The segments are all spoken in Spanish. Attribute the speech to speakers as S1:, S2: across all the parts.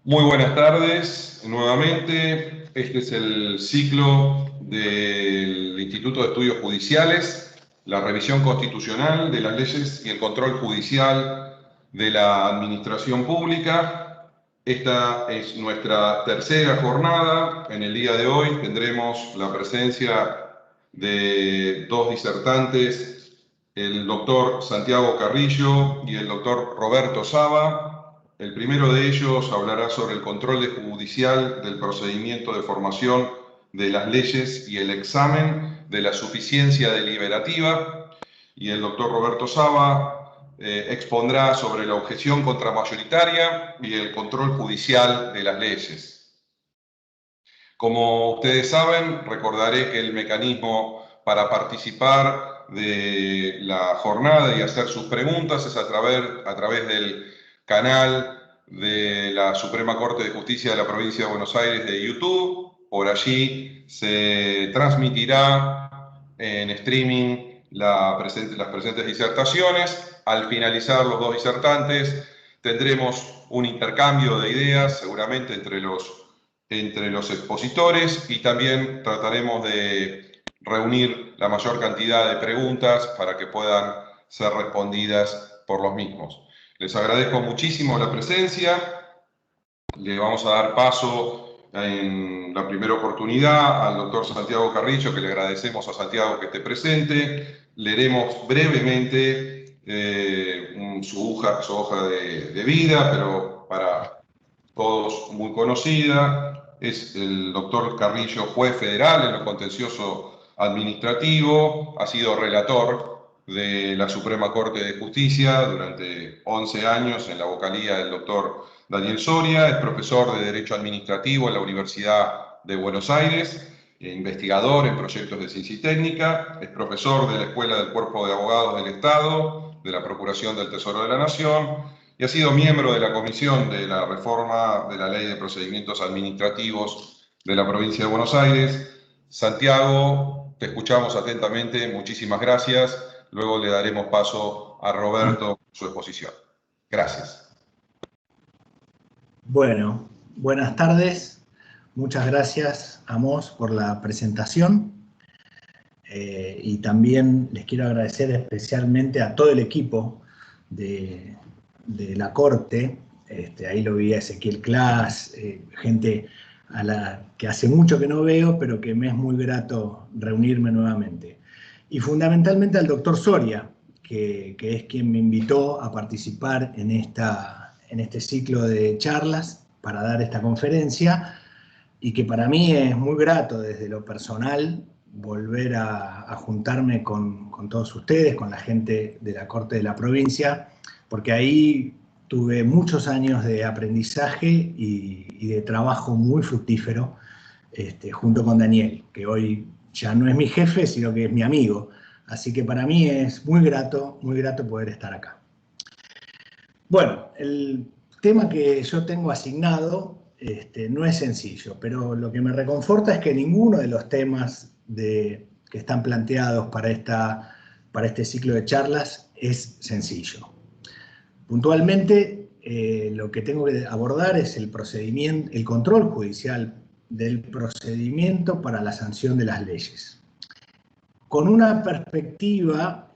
S1: Muy buenas tardes, nuevamente. Este es el ciclo del Instituto de Estudios Judiciales, la revisión constitucional de las leyes y el control judicial de la administración pública. Esta es nuestra tercera jornada. En el día de hoy tendremos la presencia de dos disertantes, el doctor Santiago Carrillo y el doctor Roberto Saba. El primero de ellos hablará sobre el control judicial del procedimiento de formación de las leyes y el examen de la suficiencia deliberativa, y el doctor Roberto Saba expondrá sobre la objeción contramayoritaria y el control judicial de las leyes. Como ustedes saben, recordaré que el mecanismo para participar de la jornada y hacer sus preguntas es a través del canal de la Suprema Corte de Justicia de la Provincia de Buenos Aires de YouTube. Por allí se transmitirá en streaming las presentes disertaciones. Al finalizar los dos disertantes tendremos un intercambio de ideas, seguramente entre los expositores, y también trataremos de reunir la mayor cantidad de preguntas para que puedan ser respondidas por los mismos. Les agradezco muchísimo la presencia. Le vamos a dar paso en la primera oportunidad al doctor Santiago Carrillo, que le agradecemos a Santiago que esté presente. Leeremos brevemente su hoja de vida, pero para todos muy conocida. Es el doctor Carrillo, juez federal en lo contencioso administrativo, ha sido relator de la Suprema Corte de Justicia durante 11 años en la vocalía del doctor Daniel Soria, es profesor de Derecho Administrativo en la Universidad de Buenos Aires, investigador en proyectos de ciencia y técnica, es profesor de la Escuela del Cuerpo de Abogados del Estado, de la Procuración del Tesoro de la Nación, y ha sido miembro de la Comisión de la Reforma de la Ley de Procedimientos Administrativos de la Provincia de Buenos Aires. Santiago, te escuchamos atentamente, muchísimas gracias. Luego le daremos paso a Roberto su exposición. Gracias.
S2: Bueno, buenas tardes. Muchas gracias, Amos, por la presentación. Y también les quiero agradecer especialmente a todo el equipo de la Corte. Ahí lo vi a Ezequiel Klaas, gente a la que hace mucho que no veo, pero que me es muy grato reunirme nuevamente. Y fundamentalmente al doctor Soria, que es quien me invitó a participar en este ciclo de charlas para dar esta conferencia, y que para mí es muy grato desde lo personal volver a juntarme con todos ustedes, con la gente de la Corte de la provincia, porque ahí tuve muchos años de aprendizaje y de trabajo muy fructífero, junto con Daniel, que hoy ya no es mi jefe, sino que es mi amigo. Así que para mí es muy grato poder estar acá. Bueno, el tema que yo tengo asignado no es sencillo, pero lo que me reconforta es que ninguno de los temas que están planteados para este ciclo de charlas es sencillo. Puntualmente, lo que tengo que abordar es el control judicial del procedimiento para la sanción de las leyes, con una perspectiva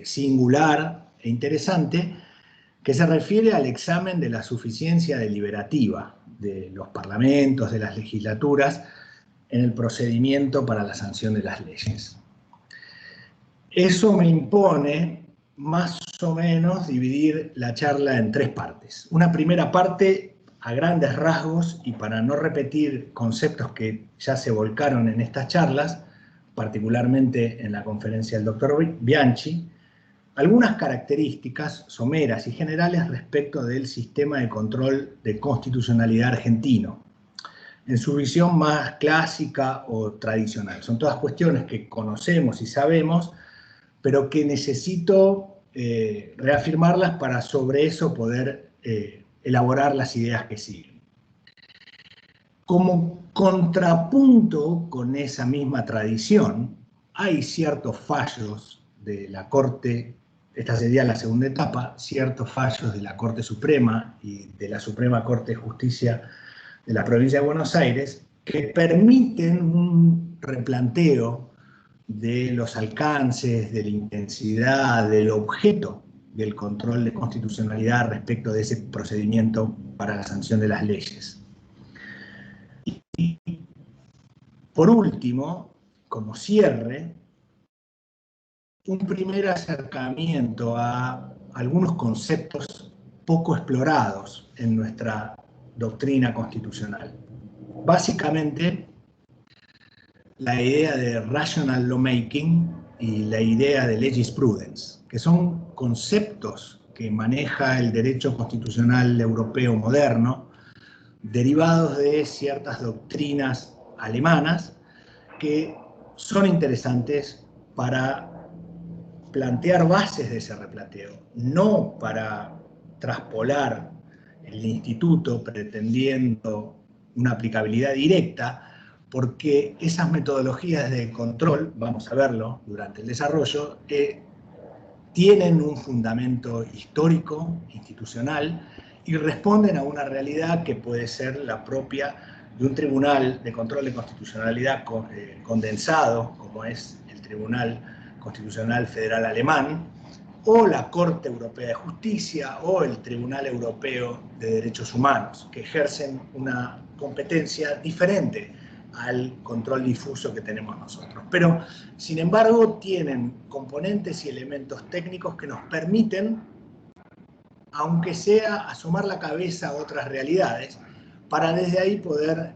S2: singular e interesante que se refiere al examen de la suficiencia deliberativa de los parlamentos, de las legislaturas, en el procedimiento para la sanción de las leyes. Eso me impone más o menos dividir la charla en tres partes. Una primera parte a grandes rasgos, y para no repetir conceptos que ya se volcaron en estas charlas, particularmente en la conferencia del doctor Bianchi, algunas características someras y generales respecto del sistema de control de constitucionalidad argentino, en su visión más clásica o tradicional. Son todas cuestiones que conocemos y sabemos, pero que necesito reafirmarlas para sobre eso poder elaborar las ideas que siguen. Como contrapunto con esa misma tradición, hay ciertos fallos de la Corte esta sería la segunda etapa, ciertos fallos de la Corte Suprema y de la Suprema Corte de Justicia de la Provincia de Buenos Aires, que permiten un replanteo de los alcances, de la intensidad, del objeto del control de constitucionalidad respecto de ese procedimiento para la sanción de las leyes. Y por último, como cierre, un primer acercamiento a algunos conceptos poco explorados en nuestra doctrina constitucional. Básicamente, la idea de rational lawmaking y la idea de legisprudence, que son conceptos que maneja el derecho constitucional europeo moderno, derivados de ciertas doctrinas alemanas que son interesantes para plantear bases de ese replanteo, no para traspolar el instituto pretendiendo una aplicabilidad directa, porque esas metodologías de control, vamos a verlo durante el desarrollo, tienen un fundamento histórico, institucional, y responden a una realidad que puede ser la propia de un tribunal de control de constitucionalidad condensado, como es el Tribunal Constitucional Federal Alemán, o la Corte Europea de Justicia, o el Tribunal Europeo de Derechos Humanos, que ejercen una competencia diferente al control difuso que tenemos nosotros. Pero, sin embargo, tienen componentes y elementos técnicos que nos permiten, aunque sea asomar la cabeza a otras realidades, para desde ahí poder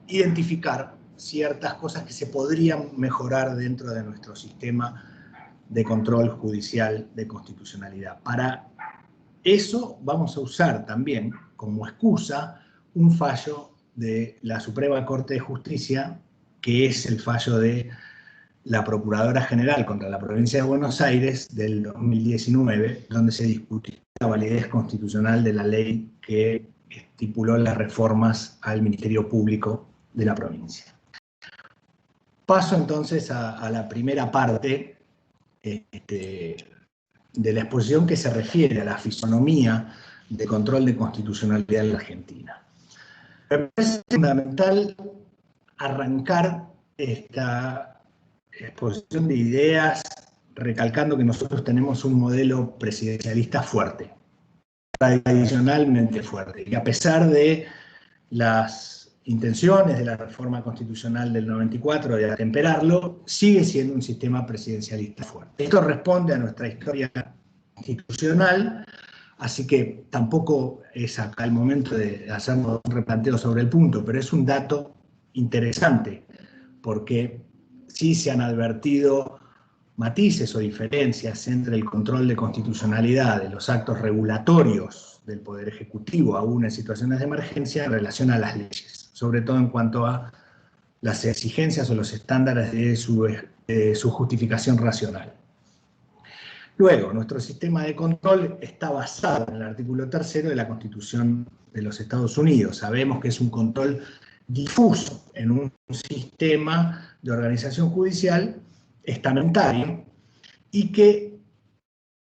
S2: identificar ciertas cosas que se podrían mejorar dentro de nuestro sistema de control judicial de constitucionalidad. Para eso vamos a usar también como excusa un fallo de la Suprema Corte de Justicia, que es el fallo de la Procuradora General contra la Provincia de Buenos Aires del 2019, donde se discutió la validez constitucional de la ley que estipuló las reformas al Ministerio Público de la provincia. Paso entonces a la primera parte de la exposición, que se refiere a la fisonomía de control de constitucionalidad en la Argentina. Me parece fundamental arrancar esta exposición de ideas recalcando que nosotros tenemos un modelo presidencialista fuerte, tradicionalmente fuerte, y a pesar de las intenciones de la reforma constitucional del 94 de atemperarlo, sigue siendo un sistema presidencialista fuerte. Esto responde a nuestra historia institucional, así que tampoco es acá el momento de hacernos un replanteo sobre el punto, pero es un dato interesante, porque sí se han advertido matices o diferencias entre el control de constitucionalidad de los actos regulatorios del Poder Ejecutivo, aún en situaciones de emergencia, en relación a las leyes, sobre todo en cuanto a las exigencias o los estándares de su justificación racional. Luego, nuestro sistema de control está basado en el artículo 3 de la Constitución de los Estados Unidos. Sabemos que es un control difuso en un sistema de organización judicial estamentario y que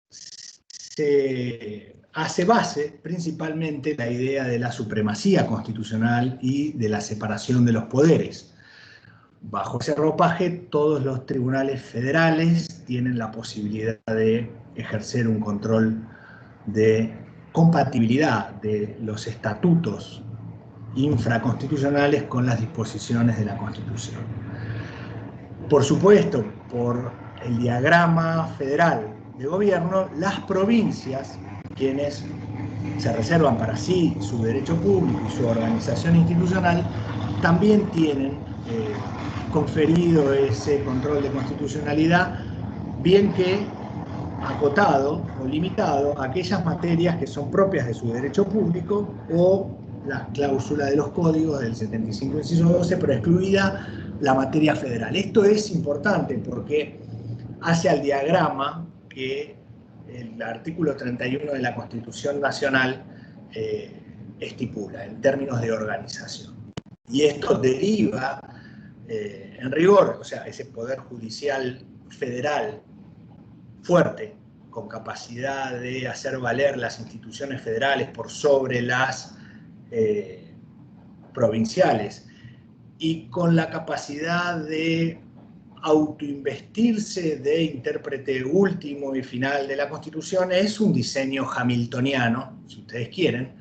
S2: se hace base principalmente la idea de la supremacía constitucional y de la separación de los poderes. Bajo ese ropaje, todos los tribunales federales tienen la posibilidad de ejercer un control de compatibilidad de los estatutos infraconstitucionales con las disposiciones de la Constitución. Por supuesto, por el diagrama federal de gobierno, las provincias, quienes se reservan para sí su derecho público y su organización institucional, también tienen conferido ese control de constitucionalidad, bien que acotado o limitado a aquellas materias que son propias de su derecho público o la cláusula de los códigos del 75 inciso 12, pero excluida la materia federal. Esto es importante porque hace al diagrama que el artículo 31 de la Constitución Nacional estipula en términos de organización. Y esto deriva, en rigor, o sea, ese poder judicial federal fuerte, con capacidad de hacer valer las instituciones federales por sobre las provinciales, y con la capacidad de autoinvestirse de intérprete último y final de la Constitución, es un diseño hamiltoniano, si ustedes quieren,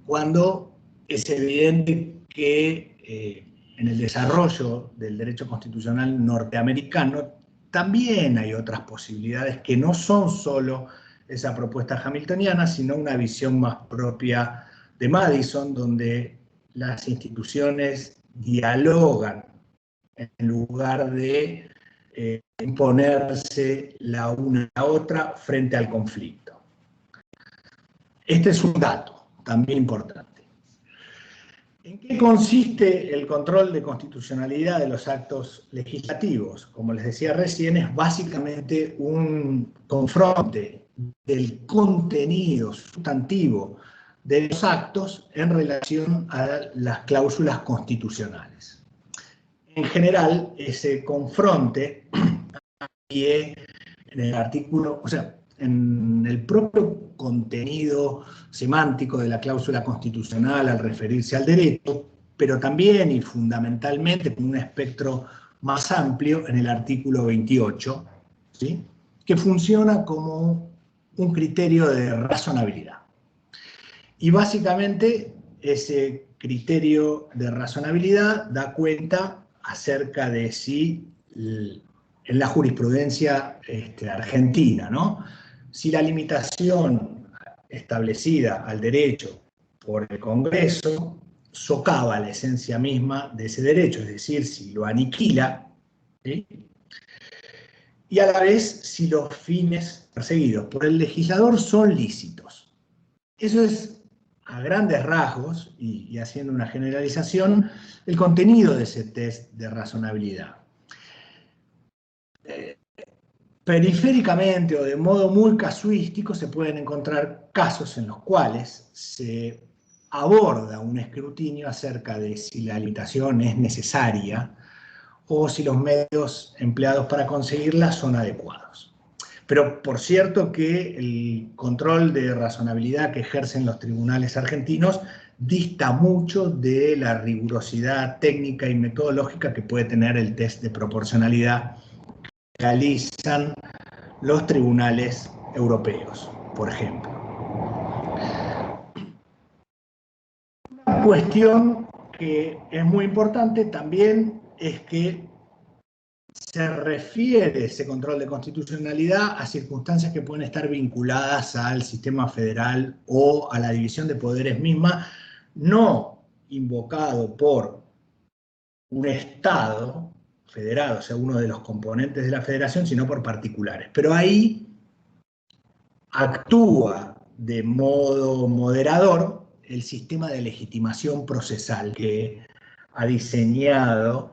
S2: cuando es evidente que en el desarrollo del derecho constitucional norteamericano también hay otras posibilidades que no son solo esa propuesta hamiltoniana, sino una visión más propia de Madison, donde las instituciones dialogan en lugar de imponerse la una a la otra frente al conflicto. Este es un dato también importante. ¿En qué consiste el control de constitucionalidad de los actos legislativos? Como les decía recién, es básicamente un confronte del contenido sustantivo de los actos en relación a las cláusulas constitucionales. En general, ese confronte en el artículo, o sea, en el propio contenido semántico de la cláusula constitucional al referirse al derecho, pero también y fundamentalmente con un espectro más amplio en el artículo 28, ¿sí?, que funciona como un criterio de razonabilidad. Y básicamente ese criterio de razonabilidad da cuenta acerca de si en la jurisprudencia argentina, ¿no?, si la limitación establecida al derecho por el Congreso socava la esencia misma de ese derecho, es decir, si lo aniquila, ¿sí?, y a la vez si los fines perseguidos por el legislador son lícitos. Eso es, a grandes rasgos, y haciendo una generalización, el contenido de ese test de razonabilidad. Periféricamente o de modo muy casuístico se pueden encontrar casos en los cuales se aborda un escrutinio acerca de si la limitación es necesaria o si los medios empleados para conseguirla son adecuados. Pero por cierto que el control de razonabilidad que ejercen los tribunales argentinos dista mucho de la rigurosidad técnica y metodológica que puede tener el test de proporcionalidad que realizan los tribunales europeos, por ejemplo. Una cuestión que es muy importante también es que se refiere ese control de constitucionalidad a circunstancias que pueden estar vinculadas al sistema federal o a la división de poderes misma, no invocado por un Estado federado, o sea, uno de los componentes de la federación, sino por particulares. Pero ahí actúa de modo moderador el sistema de legitimación procesal que ha diseñado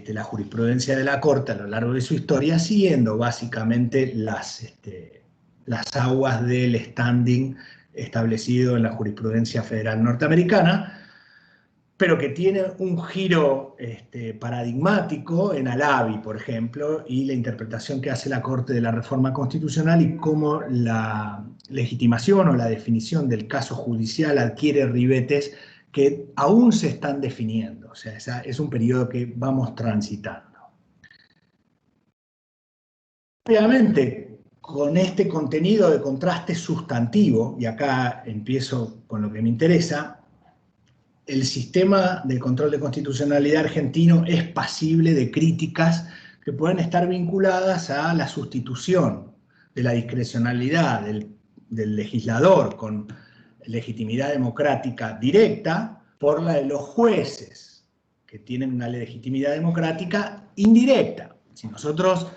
S2: la jurisprudencia de la Corte a lo largo de su historia, siguiendo básicamente las aguas del standing establecido en la jurisprudencia federal norteamericana, pero que tiene un giro paradigmático en Alavi, por ejemplo, y la interpretación que hace la Corte de la reforma constitucional y cómo la legitimación o la definición del caso judicial adquiere ribetes que aún se están definiendo. O sea, es un periodo que vamos transitando. Obviamente, con este contenido de contraste sustantivo, y acá empiezo con lo que me interesa, el sistema de control de constitucionalidad argentino es pasible de críticas que pueden estar vinculadas a la sustitución de la discrecionalidad del legislador con legitimidad democrática directa por la de los jueces, que tienen una legitimidad democrática indirecta. Si nosotros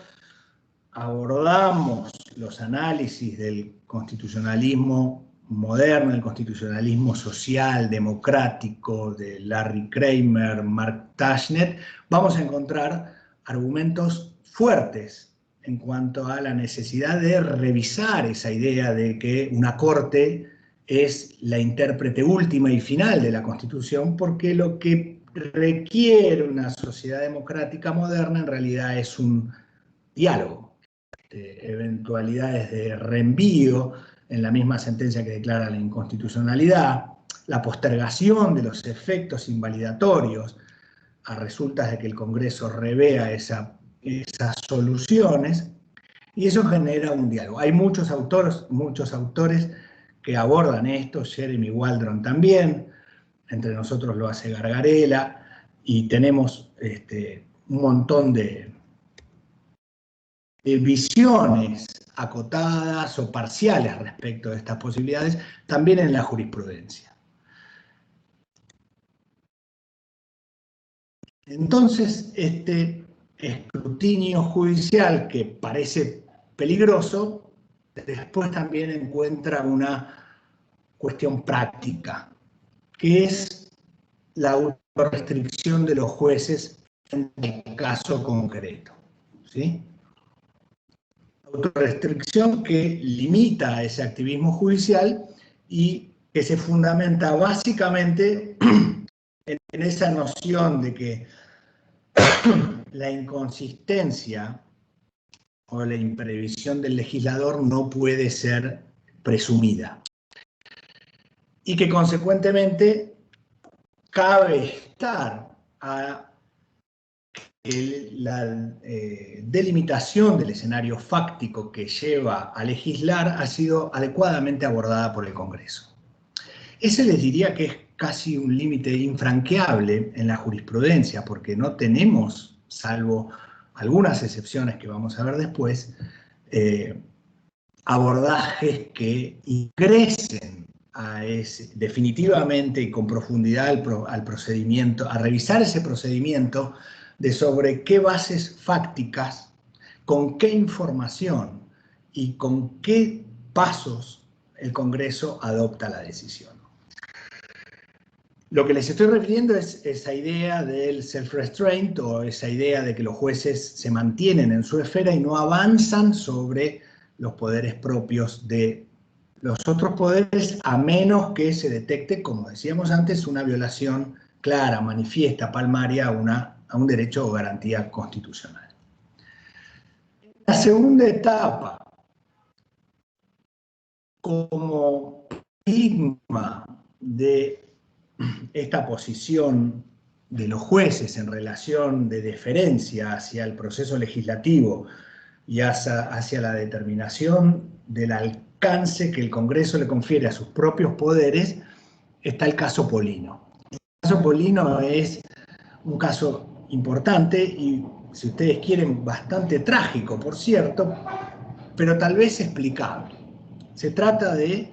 S2: abordamos los análisis del constitucionalismo moderno, el constitucionalismo social, democrático, de Larry Kramer, Mark Tashnet, vamos a encontrar argumentos fuertes en cuanto a la necesidad de revisar esa idea de que una corte es la intérprete última y final de la Constitución, porque lo que requiere una sociedad democrática moderna en realidad es un diálogo. eventualidades de reenvío en la misma sentencia que declara la inconstitucionalidad, la postergación de los efectos invalidatorios a resultas de que el Congreso revea esas soluciones, y eso genera un diálogo. Hay muchos autores que abordan esto, Jeremy Waldron también, entre nosotros lo hace Gargarella, y tenemos un montón de visiones acotadas o parciales respecto de estas posibilidades, también en la jurisprudencia. Entonces, este escrutinio judicial que parece peligroso, después también encuentra una cuestión práctica, que es la autorrestricción de los jueces en el caso concreto, ¿sí? Autorrestricción que limita ese activismo judicial y que se fundamenta básicamente en esa noción de que la inconsistencia o la imprevisión del legislador no puede ser presumida. Y que consecuentemente cabe estar a la delimitación del escenario fáctico que lleva a legislar ha sido adecuadamente abordada por el Congreso. Ese les diría que es casi un límite infranqueable en la jurisprudencia, porque no tenemos, salvo algunas excepciones que vamos a ver después, abordajes que ingresen definitivamente y con profundidad al procedimiento, a revisar ese procedimiento de sobre qué bases fácticas, con qué información y con qué pasos el Congreso adopta la decisión. Lo que les estoy refiriendo es esa idea del self-restraint o esa idea de que los jueces se mantienen en su esfera y no avanzan sobre los poderes propios de los otros poderes, a menos que se detecte, como decíamos antes, una violación clara, manifiesta, palmaria a un derecho o garantía constitucional. La segunda etapa, como paradigma de esta posición de los jueces en relación de deferencia hacia el proceso legislativo y hacia la determinación del alcance que el Congreso le confiere a sus propios poderes, está el caso Polino. El caso Polino es un caso importante y, si ustedes quieren, bastante trágico, por cierto, pero tal vez explicable. Se trata de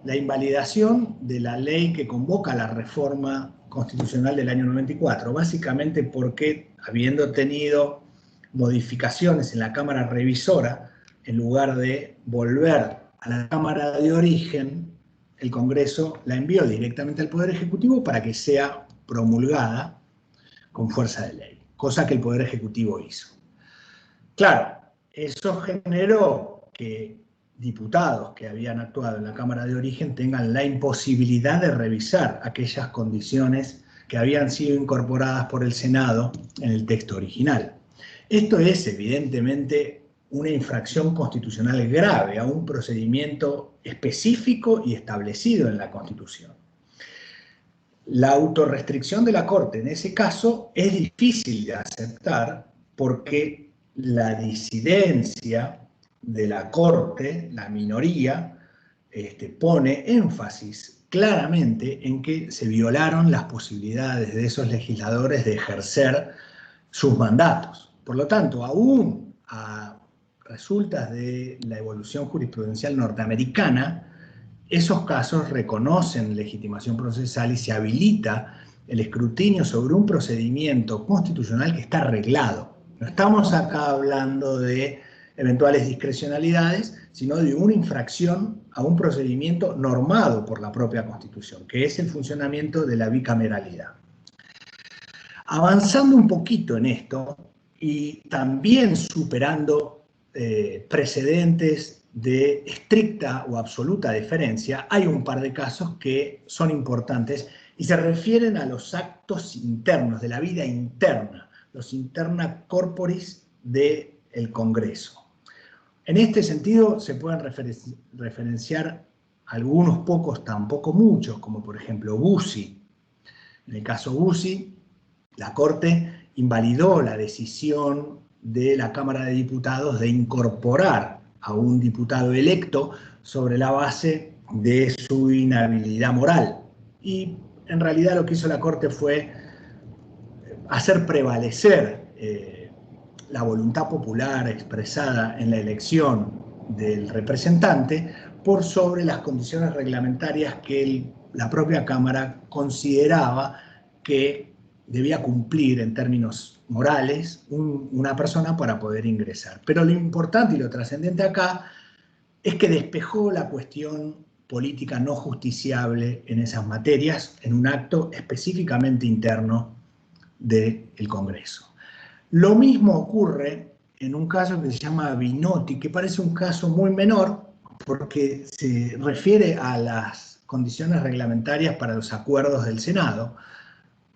S2: la invalidación de la ley que convoca la reforma constitucional del año 94, básicamente porque, habiendo tenido modificaciones en la Cámara Revisora, en lugar de volver a la Cámara de origen, el Congreso la envió directamente al Poder Ejecutivo para que sea promulgada con fuerza de ley, cosa que el Poder Ejecutivo hizo. Claro, eso generó que diputados que habían actuado en la Cámara de origen tengan la imposibilidad de revisar aquellas condiciones que habían sido incorporadas por el Senado en el texto original. Esto es evidentemente una infracción constitucional grave a un procedimiento específico y establecido en la Constitución. La autorrestricción de la Corte en ese caso es difícil de aceptar porque la disidencia de la Corte, la minoría, pone énfasis claramente en que se violaron las posibilidades de esos legisladores de ejercer sus mandatos. Por lo tanto, aún a resultas de la evolución jurisprudencial norteamericana, esos casos reconocen legitimación procesal y se habilita el escrutinio sobre un procedimiento constitucional que está arreglado. No estamos acá hablando de eventuales discrecionalidades, sino de una infracción a un procedimiento normado por la propia Constitución, que es el funcionamiento de la bicameralidad. Avanzando un poquito en esto y también superando precedentes de estricta o absoluta deferencia, hay un par de casos que son importantes y se refieren a los actos internos, de la vida interna, los interna corporis del Congreso. En este sentido se pueden referenciar algunos pocos, tampoco muchos, como por ejemplo Bussi. En el caso Bussi, la Corte invalidó la decisión de la Cámara de Diputados de incorporar a un diputado electo sobre la base de su inhabilidad moral. Y en realidad lo que hizo la Corte fue hacer prevalecer la voluntad popular expresada en la elección del representante por sobre las condiciones reglamentarias que la propia Cámara consideraba que debía cumplir en términos morales una persona para poder ingresar. Pero lo importante y lo trascendente acá es que despejó la cuestión política no justiciable en esas materias en un acto específicamente interno del Congreso. Lo mismo ocurre en un caso que se llama Binotti, que parece un caso muy menor porque se refiere a las condiciones reglamentarias para los acuerdos del Senado,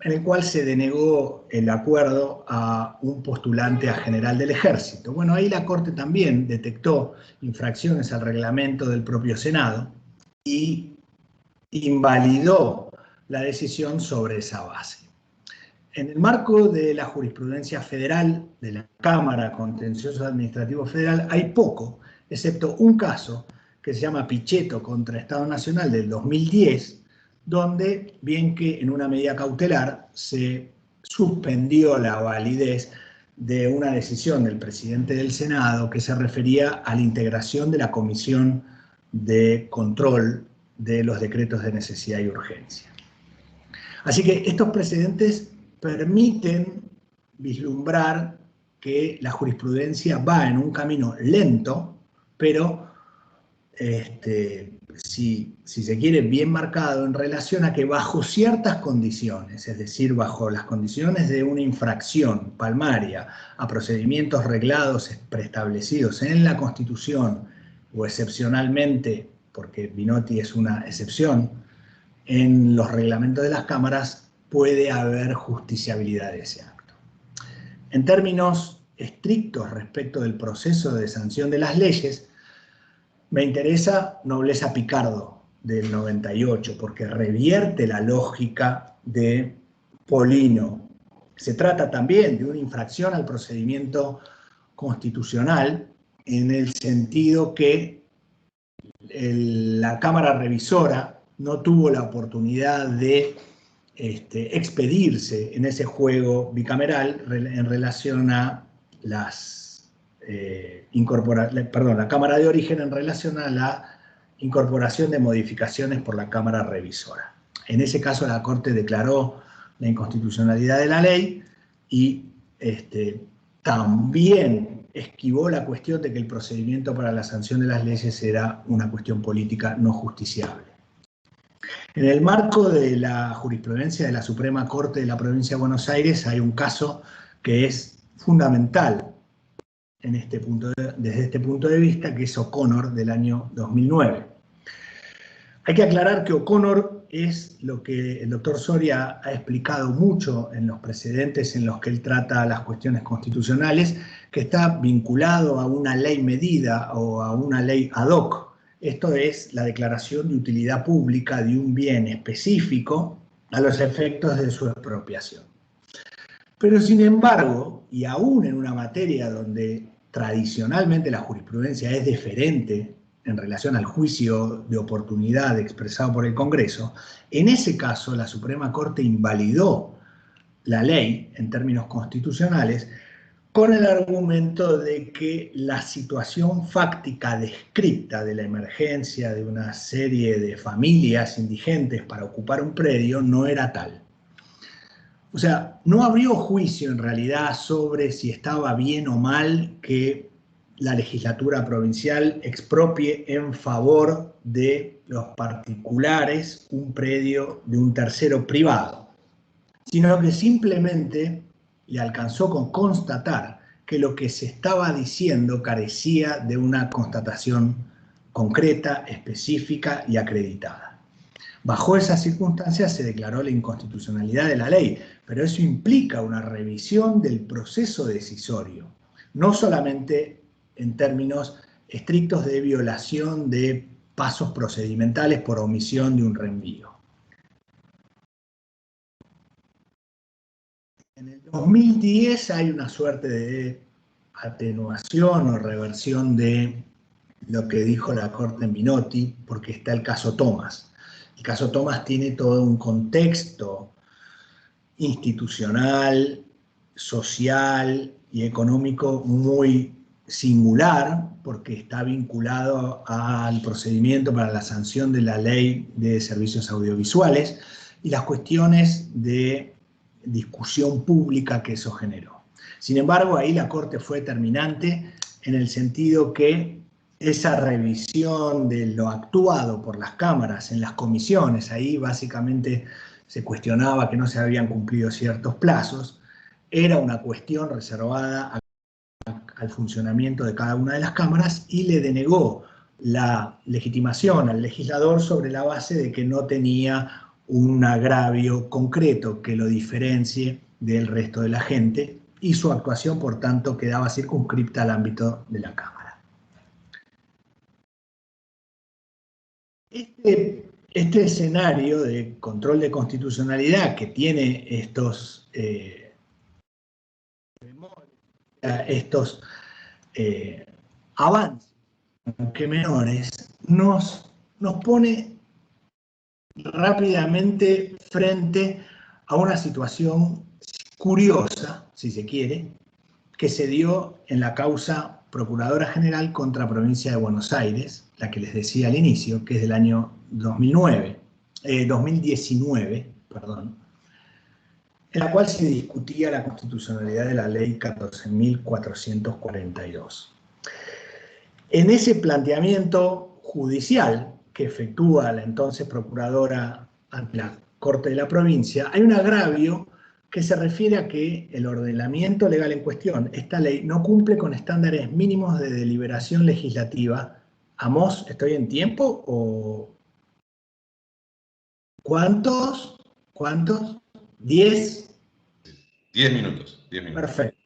S2: en el cual se denegó el acuerdo a un postulante a general del Ejército. Bueno, ahí la Corte también detectó infracciones al reglamento del propio Senado y invalidó la decisión sobre esa base. En el marco de la jurisprudencia federal de la Cámara Contencioso Administrativo Federal hay poco, excepto un caso que se llama Pichetto contra Estado Nacional del 2010, donde, bien que en una medida cautelar, se suspendió la validez de una decisión del presidente del Senado que se refería a la integración de la Comisión de Control de los Decretos de Necesidad y Urgencia. Así que estos precedentes permiten vislumbrar que la jurisprudencia va en un camino lento, pero si se quiere, bien marcado en relación a que bajo ciertas condiciones, es decir, bajo las condiciones de una infracción palmaria a procedimientos reglados preestablecidos en la Constitución o excepcionalmente, porque Binotti es una excepción, en los reglamentos de las cámaras, puede haber justiciabilidad de ese acto. En términos estrictos respecto del proceso de sanción de las leyes, me interesa Nobleza Picardo del 98, porque revierte la lógica de Polino. Se trata también de una infracción al procedimiento constitucional en el sentido que la Cámara Revisora no tuvo la oportunidad de expedirse en ese juego bicameral en relación a la Cámara de Origen en relación a la incorporación de modificaciones por la Cámara Revisora. En ese caso la Corte declaró la inconstitucionalidad de la ley y también esquivó la cuestión de que el procedimiento para la sanción de las leyes era una cuestión política no justiciable. En el marco de la jurisprudencia de la Suprema Corte de la Provincia de Buenos Aires hay un caso que es fundamental desde este punto de vista, que es O'Connor del año 2009. Hay que aclarar que O'Connor es lo que el doctor Soria ha explicado mucho en los precedentes en los que él trata las cuestiones constitucionales, que está vinculado a una ley medida o a una ley ad hoc. Esto es la declaración de utilidad pública de un bien específico a los efectos de su expropiación. Pero sin embargo, y aún en una materia donde tradicionalmente la jurisprudencia es deferente en relación al juicio de oportunidad expresado por el Congreso, en ese caso la Suprema Corte invalidó la ley en términos constitucionales con el argumento de que la situación fáctica descrita de la emergencia de una serie de familias indigentes para ocupar un predio no era tal. O sea, no abrió juicio en realidad sobre si estaba bien o mal que la legislatura provincial expropie en favor de los particulares un predio de un tercero privado, sino que simplemente le alcanzó con constatar que lo que se estaba diciendo carecía de una constatación concreta, específica y acreditada. Bajo esas circunstancias se declaró la inconstitucionalidad de la ley, pero eso implica una revisión del proceso decisorio, no solamente en términos estrictos de violación de pasos procedimentales por omisión de un reenvío. En el 2010 hay una suerte de atenuación o reversión de lo que dijo la Corte en Minotti, porque está el caso Thomas. El caso Thomas tiene todo un contexto institucional, social y económico muy singular, porque está vinculado al procedimiento para la sanción de la Ley de Servicios Audiovisuales y las cuestiones de discusión pública que eso generó. Sin embargo, ahí la Corte fue determinante en el sentido que esa revisión de lo actuado por las cámaras en las comisiones, ahí básicamente se cuestionaba que no se habían cumplido ciertos plazos, era una cuestión reservada al funcionamiento de cada una de las cámaras y le denegó la legitimación al legislador sobre la base de que no tenía un agravio concreto que lo diferencie del resto de la gente y su actuación, por tanto, quedaba circunscripta al ámbito de la Cámara. Este escenario de control de constitucionalidad que tiene estos avances, aunque menores, nos pone rápidamente frente a una situación curiosa, si se quiere, que se dio en la causa Procuradora General contra Provincia de Buenos Aires, la que les decía al inicio, que es del año 2019, en la cual se discutía la constitucionalidad de la ley 14.442. En ese planteamiento judicial que efectúa la entonces procuradora ante la Corte de la Provincia, hay un agravio que se refiere a que el ordenamiento legal en cuestión, esta ley, no cumple con estándares mínimos de deliberación legislativa. Amos, ¿estoy en tiempo? ¿O cuántos? ¿10?
S1: 10 minutos. 10 minutos.
S2: Perfecto.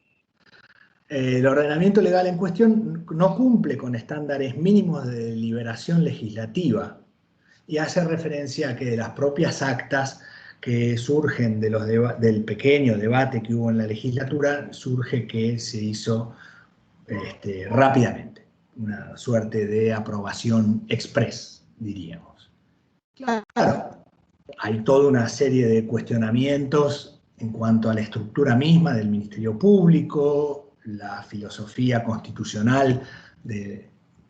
S2: El ordenamiento legal en cuestión no cumple con estándares mínimos de deliberación legislativa y hace referencia a que de las propias actas que surgen de del pequeño debate que hubo en la legislatura, surge que se hizo rápidamente, una suerte de aprobación express, diríamos. Claro, hay toda una serie de cuestionamientos en cuanto a la estructura misma del Ministerio Público, la filosofía constitucional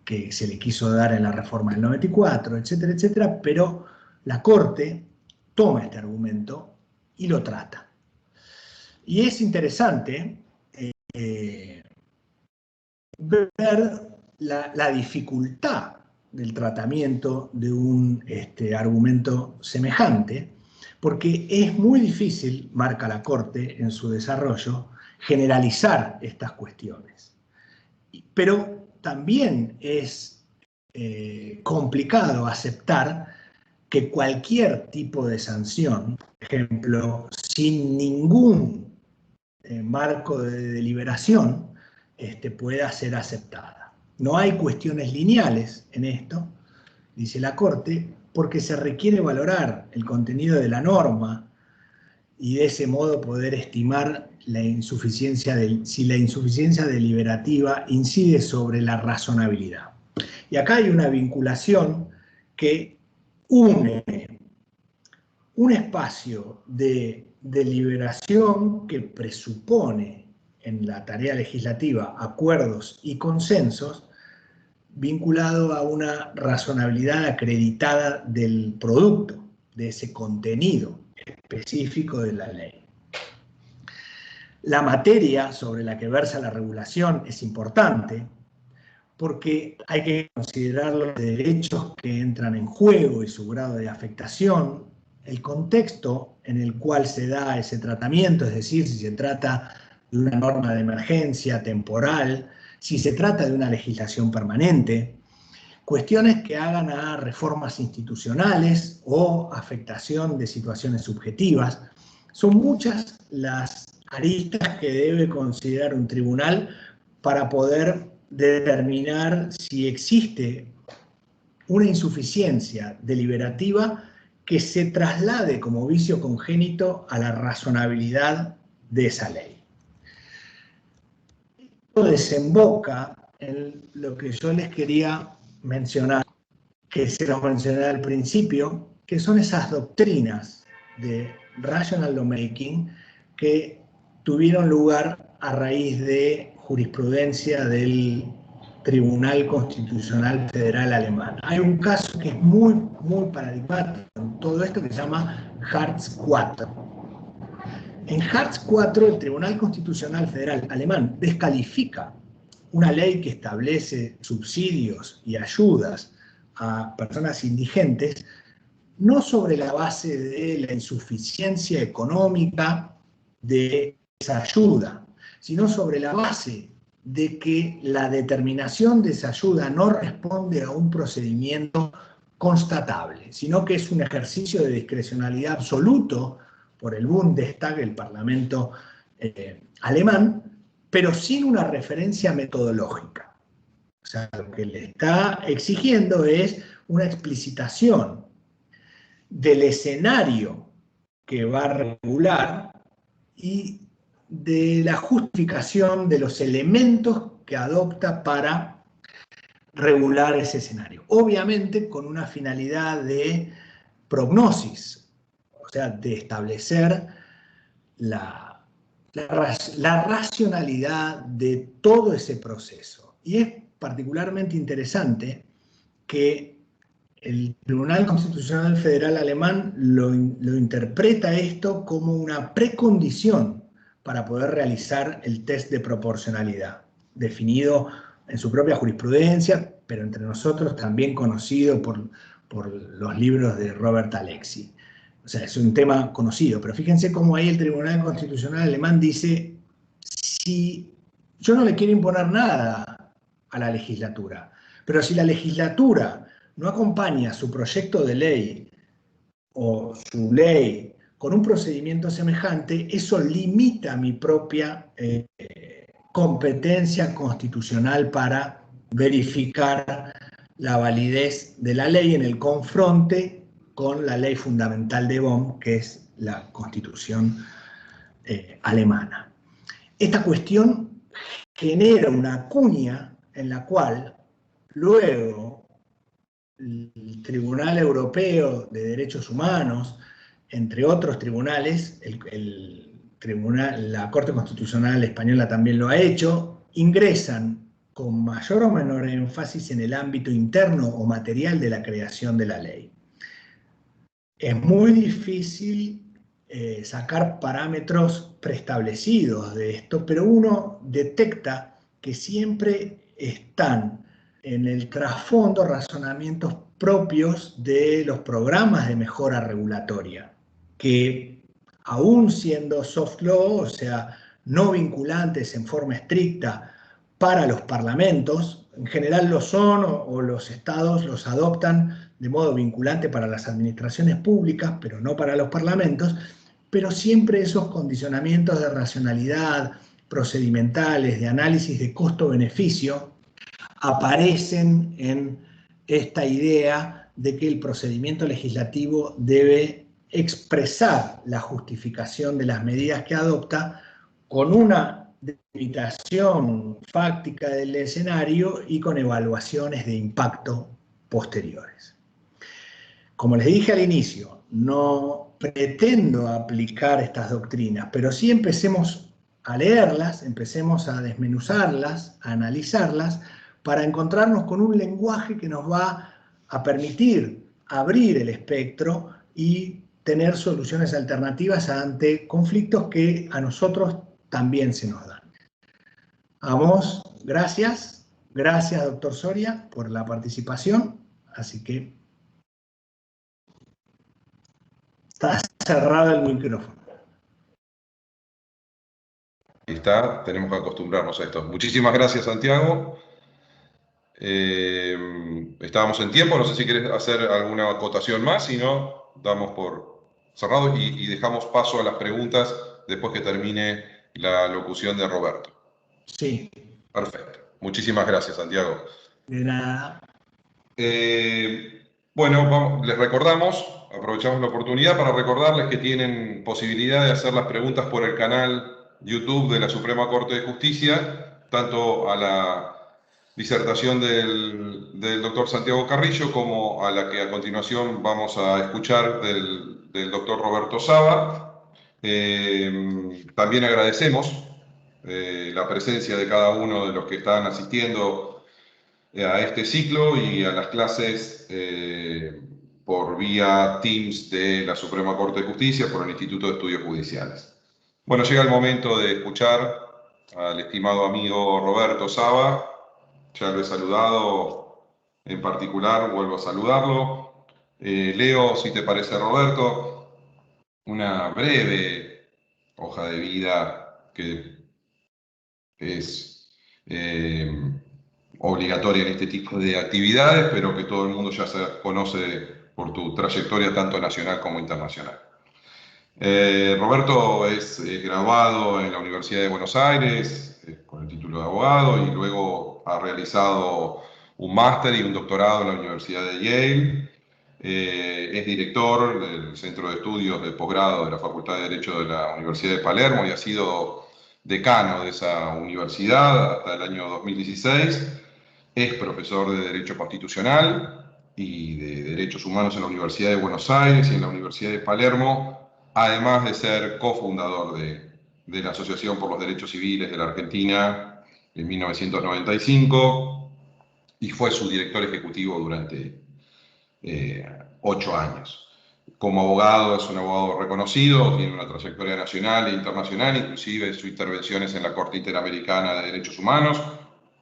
S2: que se le quiso dar en la reforma del 94, etcétera, etcétera, pero la Corte toma este argumento y lo trata. Y es interesante ver la dificultad del tratamiento de un argumento semejante, porque es muy difícil, marca la Corte en su desarrollo, generalizar estas cuestiones. Pero también es complicado aceptar que cualquier tipo de sanción, por ejemplo, sin ningún marco de deliberación, pueda ser aceptada. No hay cuestiones lineales en esto, dice la Corte, porque se requiere valorar el contenido de la norma y de ese modo poder estimar si la insuficiencia deliberativa incide sobre la razonabilidad. Y acá hay una vinculación que une un espacio de deliberación que presupone en la tarea legislativa acuerdos y consensos vinculado a una razonabilidad acreditada del producto, de ese contenido específico de la ley. La materia sobre la que versa la regulación es importante porque hay que considerar los derechos que entran en juego y su grado de afectación, el contexto en el cual se da ese tratamiento, es decir, si se trata de una norma de emergencia temporal, si se trata de una legislación permanente, cuestiones que hagan a reformas institucionales o afectación de situaciones subjetivas. Son muchas las aristas que debe considerar un tribunal para poder determinar si existe una insuficiencia deliberativa que se traslade como vicio congénito a la razonabilidad de esa ley. Esto desemboca en lo que yo les quería mencionar, que se los mencioné al principio, que son esas doctrinas de rational lawmaking que tuvieron lugar a raíz de jurisprudencia del Tribunal Constitucional Federal Alemán. Hay un caso que es muy paradigmático en todo esto que se llama Hartz IV. En Hartz IV, el Tribunal Constitucional Federal Alemán descalifica una ley que establece subsidios y ayudas a personas indigentes, no sobre la base de la insuficiencia económica de esa ayuda, sino sobre la base de que la determinación de esa ayuda no responde a un procedimiento constatable, sino que es un ejercicio de discrecionalidad absoluto por el Bundestag, el Parlamento alemán, pero sin una referencia metodológica. O sea, lo que le está exigiendo es una explicitación del escenario que va a regular y de la justificación de los elementos que adopta para regular ese escenario. Obviamente con una finalidad de prognosis, o sea, de establecer la racionalidad de todo ese proceso. Y es particularmente interesante que el Tribunal Constitucional Federal Alemán lo interpreta esto como una precondición para poder realizar el test de proporcionalidad, definido en su propia jurisprudencia, pero entre nosotros también conocido por los libros de Robert Alexy. O sea, es un tema conocido, pero fíjense cómo ahí el Tribunal Constitucional Alemán dice, si yo no le quiero imponer nada a la legislatura, pero si la legislatura no acompaña su proyecto de ley o su ley con un procedimiento semejante, eso limita mi propia competencia constitucional para verificar la validez de la ley en el confronte con la ley fundamental de Bonn, que es la Constitución alemana. Esta cuestión genera una cuña en la cual luego el Tribunal Europeo de Derechos Humanos, entre otros tribunales, la Corte Constitucional Española también lo ha hecho, ingresan con mayor o menor énfasis en el ámbito interno o material de la creación de la ley. Es muy difícil sacar parámetros preestablecidos de esto, pero uno detecta que siempre están en el trasfondo razonamientos propios de los programas de mejora regulatoria, que aún siendo soft law, o sea, no vinculantes en forma estricta para los parlamentos, en general lo son o los estados los adoptan de modo vinculante para las administraciones públicas, pero no para los parlamentos, pero siempre esos condicionamientos de racionalidad, procedimentales, de análisis de costo-beneficio, aparecen en esta idea de que el procedimiento legislativo debe expresar la justificación de las medidas que adopta con una delimitación fáctica del escenario y con evaluaciones de impacto posteriores. Como les dije al inicio, no pretendo aplicar estas doctrinas, pero sí empecemos a leerlas, empecemos a desmenuzarlas, a analizarlas, para encontrarnos con un lenguaje que nos va a permitir abrir el espectro y tener soluciones alternativas ante conflictos que a nosotros también se nos dan. Amos, gracias. Gracias, doctor Soria, por la participación. Así que está cerrado el micrófono.
S1: Ahí está, tenemos que acostumbrarnos a esto. Muchísimas gracias, Santiago. Estábamos en tiempo, no sé si quieres hacer alguna acotación más, si no, damos por cerrado y dejamos paso a las preguntas después que termine la locución de Roberto.
S2: Sí.
S1: Perfecto. Muchísimas gracias, Santiago.
S2: De nada.
S1: Bueno, les recordamos, aprovechamos la oportunidad para recordarles que tienen posibilidad de hacer las preguntas por el canal YouTube de la Suprema Corte de Justicia, tanto a la disertación del doctor Santiago Carrillo como a la que a continuación vamos a escuchar del doctor Roberto Saba. También agradecemos la presencia de cada uno de los que están asistiendo a este ciclo y a las clases por vía Teams de la Suprema Corte de Justicia por el Instituto de Estudios Judiciales. Bueno, llega el momento de escuchar al estimado amigo Roberto Saba. Ya lo he saludado en particular, vuelvo a saludarlo. Leo, si te parece, Roberto, una breve hoja de vida que es obligatoria en este tipo de actividades, pero que todo el mundo ya se conoce por tu trayectoria tanto nacional como internacional. Roberto es graduado en la Universidad de Buenos Aires con el título de abogado y luego ha realizado un máster y un doctorado en la Universidad de Yale. Es director del Centro de Estudios de Posgrado de la Facultad de Derecho de la Universidad de Palermo y ha sido decano de esa universidad hasta el año 2016. Es profesor de Derecho Constitucional y de Derechos Humanos en la Universidad de Buenos Aires y en la Universidad de Palermo, además de ser cofundador de la Asociación por los Derechos Civiles de la Argentina en 1995 y fue su director ejecutivo durante 8 años. Como abogado es un abogado reconocido, tiene una trayectoria nacional e internacional, inclusive sus intervenciones en la Corte Interamericana de Derechos Humanos,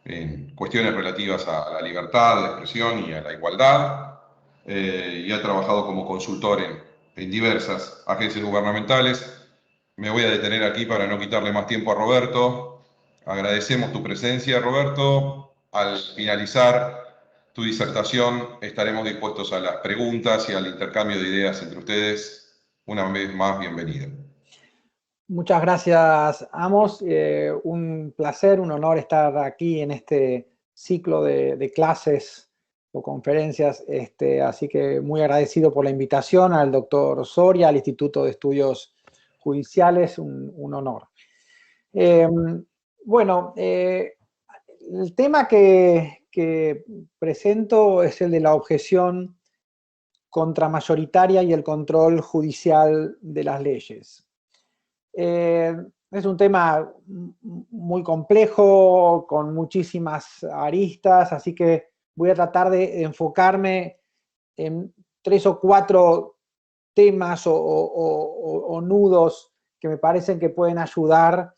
S1: en cuestiones relativas a la libertad de expresión y a la igualdad, y ha trabajado como consultor en diversas agencias gubernamentales. Me voy a detener aquí para no quitarle más tiempo a Roberto. Agradecemos tu presencia, Roberto. Al finalizar tu disertación estaremos dispuestos a las preguntas y al intercambio de ideas entre ustedes. Una vez más, bienvenido.
S3: Muchas gracias, Amos. Un placer, un honor estar aquí en este ciclo de clases o conferencias. Así que muy agradecido por la invitación al doctor Soria, al Instituto de Estudios Judiciales, un honor. Bueno, el tema que presento es el de la objeción contramayoritaria y el control judicial de las leyes. Es un tema muy complejo, con muchísimas aristas, así que voy a tratar de enfocarme en 3 o 4 temas o nudos que me parecen que pueden ayudar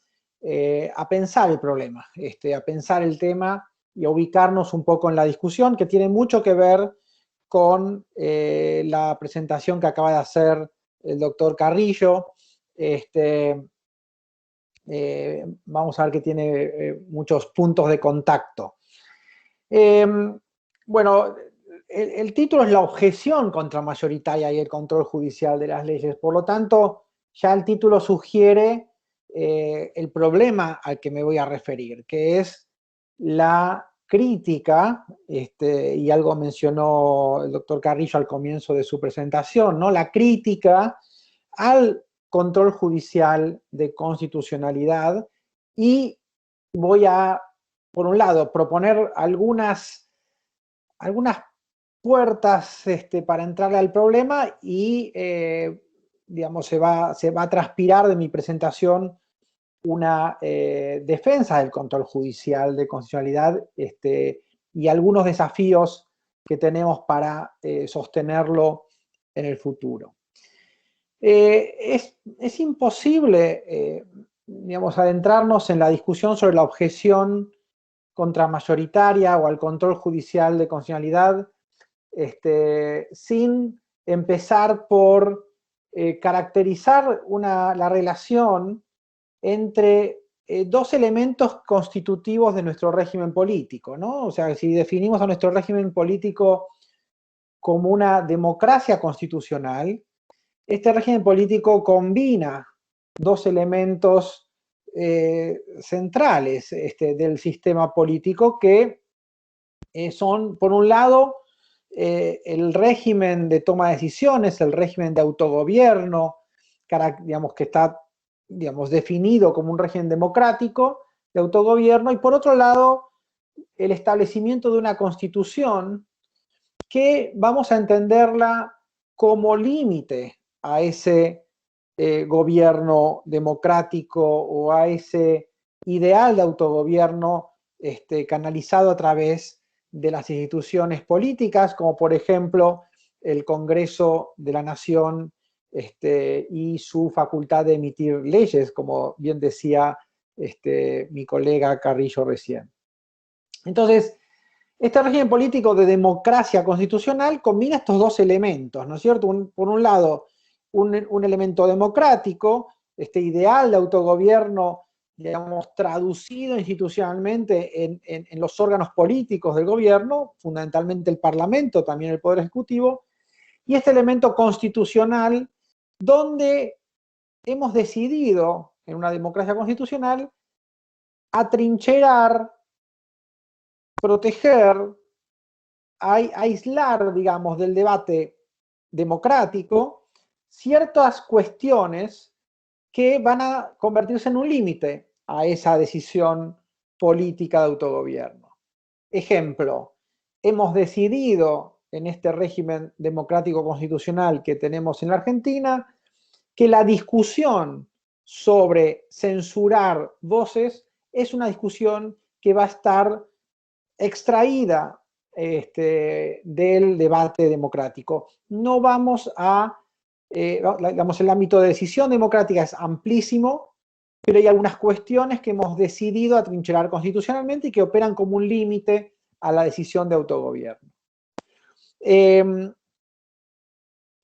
S3: a pensar el problema, a pensar el tema y a ubicarnos un poco en la discusión, que tiene mucho que ver con la presentación que acaba de hacer el doctor Carrillo. Vamos a ver que tiene muchos puntos de contacto. Bueno, el título es la objeción contramayoritaria y el control judicial de las leyes. Por lo tanto, ya el título sugiere el problema al que me voy a referir, que es la crítica, y algo mencionó el doctor Carrillo al comienzo de su presentación, ¿no? La crítica al control judicial de constitucionalidad, y voy a, por un lado, proponer algunas puertas para entrarle al problema y, digamos, se va a transpirar de mi presentación una defensa del control judicial de constitucionalidad y algunos desafíos que tenemos para sostenerlo en el futuro. Es imposible, digamos, adentrarnos en la discusión sobre la objeción contramayoritaria o al control judicial de constitucionalidad sin empezar por caracterizar la relación entre 2 elementos constitutivos de nuestro régimen político, ¿no? O sea, si definimos a nuestro régimen político como una democracia constitucional, este régimen político combina 2 elementos centrales del sistema político, que son, por un lado, el régimen de toma de decisiones, el régimen de autogobierno, digamos, que está, digamos, definido como un régimen democrático de autogobierno, y por otro lado, el establecimiento de una constitución que vamos a entenderla como límite a ese gobierno democrático o a ese ideal de autogobierno canalizado a través de las instituciones políticas, como por ejemplo el Congreso de la Nación y su facultad de emitir leyes, como bien decía mi colega Carrillo recién. Entonces, este régimen político de democracia constitucional combina estos dos elementos, ¿no es cierto? Por un lado, un elemento democrático, este ideal de autogobierno, digamos, traducido institucionalmente en los órganos políticos del gobierno, fundamentalmente el Parlamento, también el Poder Ejecutivo, y este elemento constitucional, donde hemos decidido, en una democracia constitucional, atrincherar, proteger, aislar, digamos, del debate democrático ciertas cuestiones que van a convertirse en un límite a esa decisión política de autogobierno. Ejemplo, hemos decidido en este régimen democrático constitucional que tenemos en la Argentina que la discusión sobre censurar voces es una discusión que va a estar extraída del debate democrático. No vamos a, digamos, el ámbito de decisión democrática es amplísimo, pero hay algunas cuestiones que hemos decidido atrincherar constitucionalmente y que operan como un límite a la decisión de autogobierno.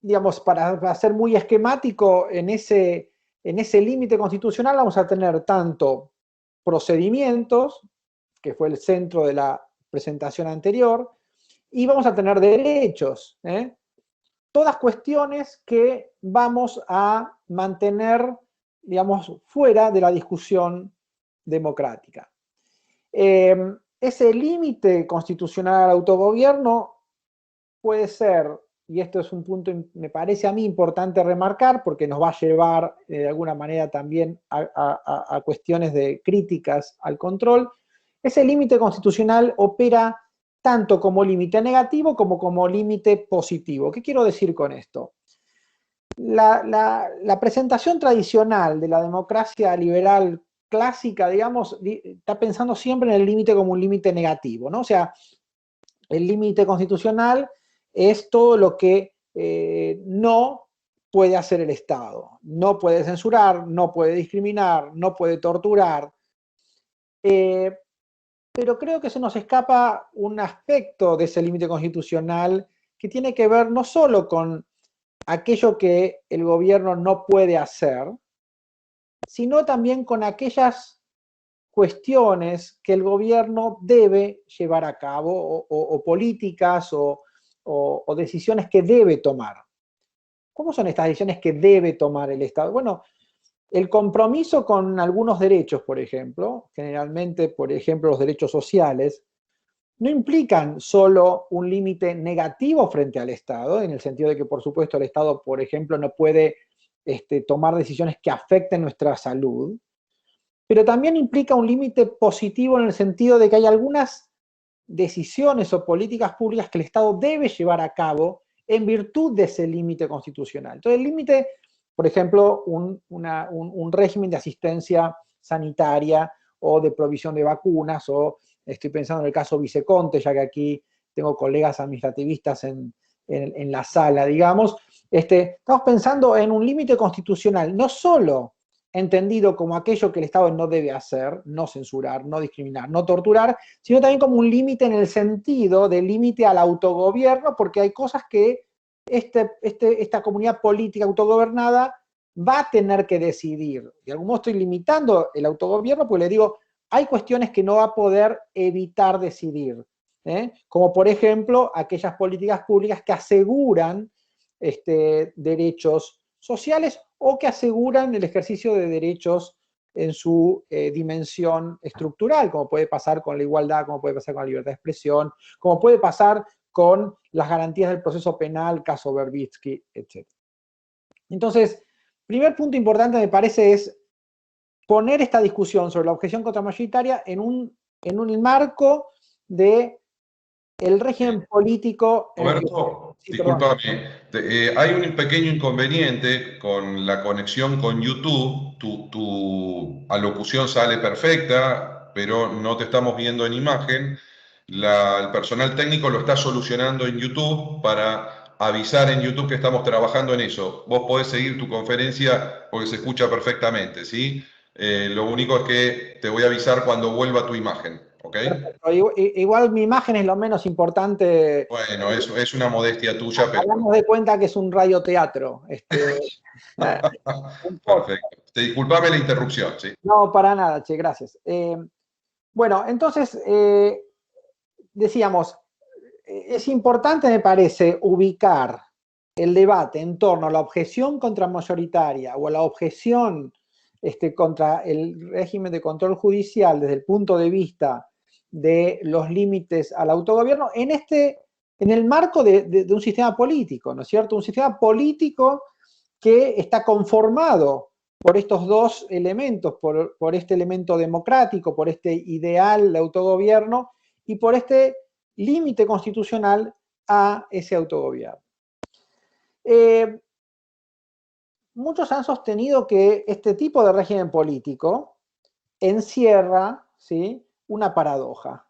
S3: Digamos, para ser muy esquemático, en ese límite constitucional vamos a tener tanto procedimientos, que fue el centro de la presentación anterior, y vamos a tener derechos, todas cuestiones que vamos a mantener, digamos, fuera de la discusión democrática. Ese límite constitucional al autogobierno puede ser, y esto es un punto, me parece a mí importante remarcar, porque nos va a llevar de alguna manera también a cuestiones de críticas al control. Ese límite constitucional opera tanto como límite negativo como límite positivo. ¿Qué quiero decir con esto? La presentación tradicional de la democracia liberal clásica, digamos, está pensando siempre en el límite como un límite negativo, ¿no? O sea, el límite constitucional es todo lo que no puede hacer el Estado. No puede censurar, no puede discriminar, no puede torturar. Pero creo que se nos escapa un aspecto de ese límite constitucional que tiene que ver no solo con aquello que el gobierno no puede hacer, sino también con aquellas cuestiones que el gobierno debe llevar a cabo o políticas o decisiones que debe tomar. ¿Cómo son estas decisiones que debe tomar el Estado? Bueno, el compromiso con algunos derechos, por ejemplo, generalmente, por ejemplo, los derechos sociales, no implican solo un límite negativo frente al Estado, en el sentido de que, por supuesto, el Estado, por ejemplo, no puede tomar decisiones que afecten nuestra salud, pero también implica un límite positivo en el sentido de que hay algunas decisiones o políticas públicas que el Estado debe llevar a cabo en virtud de ese límite constitucional. Entonces, el límite, por ejemplo, un régimen de asistencia sanitaria o de provisión de vacunas, o estoy pensando en el caso Viceconte, ya que aquí tengo colegas administrativistas en la sala, digamos, estamos pensando en un límite constitucional, no solo entendido como aquello que el Estado no debe hacer, no censurar, no discriminar, no torturar, sino también como un límite en el sentido de límite al autogobierno, porque hay cosas que esta comunidad política autogobernada va a tener que decidir. De algún modo estoy limitando el autogobierno porque le digo, hay cuestiones que no va a poder evitar decidir, como por ejemplo aquellas políticas públicas que aseguran derechos sociales o que aseguran el ejercicio de derechos en su dimensión estructural, como puede pasar con la igualdad, como puede pasar con la libertad de expresión, como puede pasar con las garantías del proceso penal, caso Verbitsky, etc. Entonces, primer punto importante me parece es poner esta discusión sobre la objeción contramayoritaria en un marco de el régimen político en el que...
S1: Roberto,
S3: Sí,
S1: discúlpame, hay un pequeño inconveniente con la conexión con YouTube. Tu alocución sale perfecta, pero no te estamos viendo en imagen. El personal técnico lo está solucionando en YouTube para avisar en YouTube que estamos trabajando en eso. Vos podés seguir tu conferencia porque se escucha perfectamente, ¿sí? Lo único es que te voy a avisar cuando vuelva tu imagen, ¿ok?
S3: perfecto. Igual mi imagen es lo menos importante.
S1: Bueno, eso es una modestia tuya, pero...
S3: Hagamos de cuenta que es un radioteatro. Un podcast.
S1: Perfecto. Disculpame la interrupción, sí.
S3: No, para nada, che, gracias. Bueno, entonces, decíamos, es importante, me parece, ubicar el debate en torno a la objeción contramayoritaria o a la objeción contra el régimen de control judicial desde el punto de vista de los límites al autogobierno en el marco de un sistema político, ¿no es cierto? Un sistema político que está conformado por estos dos elementos, por este elemento democrático, por este ideal de autogobierno y por este límite constitucional a ese autogobierno. Muchos han sostenido que este tipo de régimen político encierra, ¿sí?, una paradoja.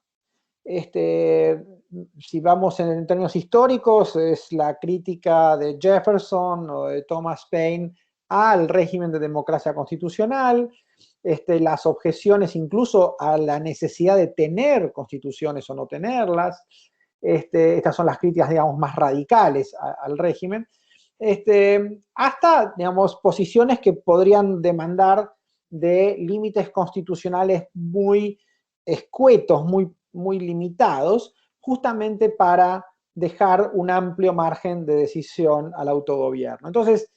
S3: Si vamos en términos históricos, es la crítica de Jefferson o de Thomas Paine al régimen de democracia constitucional, las objeciones incluso a la necesidad de tener constituciones o no tenerlas. Estas son las críticas, digamos, más radicales al régimen, hasta, digamos, posiciones que podrían demandar de límites constitucionales muy escuetos, muy limitados, justamente para dejar un amplio margen de decisión al autogobierno. Entonces,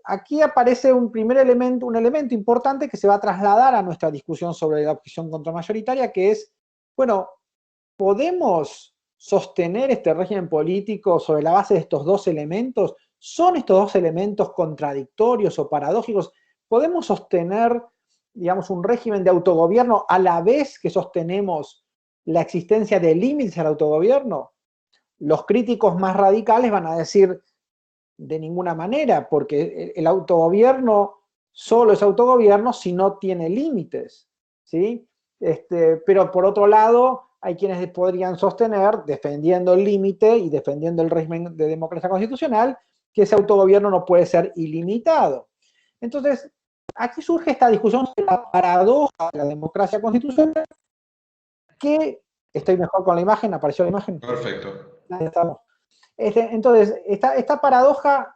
S3: aquí aparece un elemento importante que se va a trasladar a nuestra discusión sobre la objeción contramayoritaria, que es, bueno, ¿podemos sostener este régimen político sobre la base de estos dos elementos? ¿Son estos dos elementos contradictorios o paradójicos? ¿Podemos sostener, digamos, un régimen de autogobierno a la vez que sostenemos la existencia de límites al autogobierno? Los críticos más radicales van a decir de ninguna manera, porque el autogobierno solo es autogobierno si no tiene límites, ¿sí? Pero por otro lado, hay quienes podrían sostener, defendiendo el límite y defendiendo el régimen de democracia constitucional, que ese autogobierno no puede ser ilimitado. Entonces, aquí surge esta discusión sobre la paradoja de la democracia constitucional, que, estoy mejor con la imagen, apareció la imagen.
S1: Perfecto.
S3: Ahí estamos. Entonces, esta paradoja,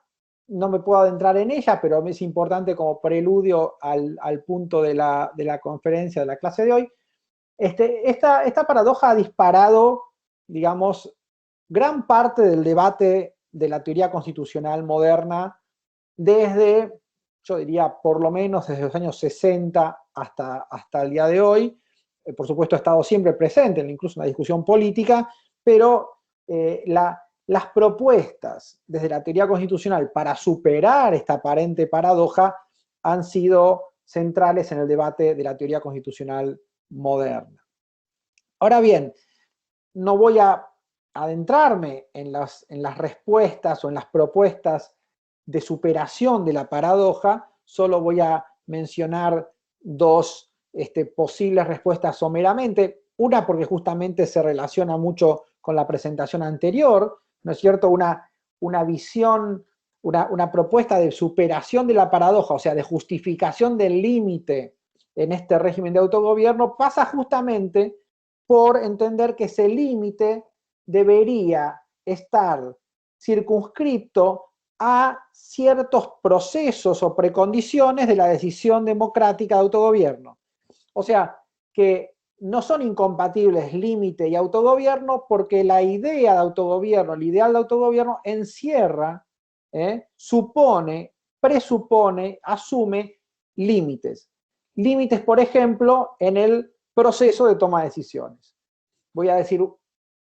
S3: no me puedo adentrar en ella, pero es importante como preludio al punto de la conferencia, de la clase de hoy. Esta paradoja ha disparado, digamos, gran parte del debate de la teoría constitucional moderna desde, yo diría, por lo menos desde los años 60 hasta el día de hoy. Por supuesto, ha estado siempre presente, incluso en la discusión política, pero las propuestas desde la teoría constitucional para superar esta aparente paradoja han sido centrales en el debate de la teoría constitucional moderna. Ahora bien, no voy a adentrarme en las respuestas o en las propuestas de superación de la paradoja, solo voy a mencionar dos posibles respuestas someramente. Una porque justamente se relaciona mucho con la presentación anterior, ¿no es cierto? Una visión, una propuesta de superación de la paradoja, o sea, de justificación del límite en este régimen de autogobierno, pasa justamente por entender que ese límite debería estar circunscripto a ciertos procesos o precondiciones de la decisión democrática de autogobierno. O sea, que no son incompatibles límite y autogobierno porque la idea de autogobierno, el ideal de autogobierno encierra, supone, presupone, asume límites. límites, por ejemplo, en el proceso de toma de decisiones. Voy a decir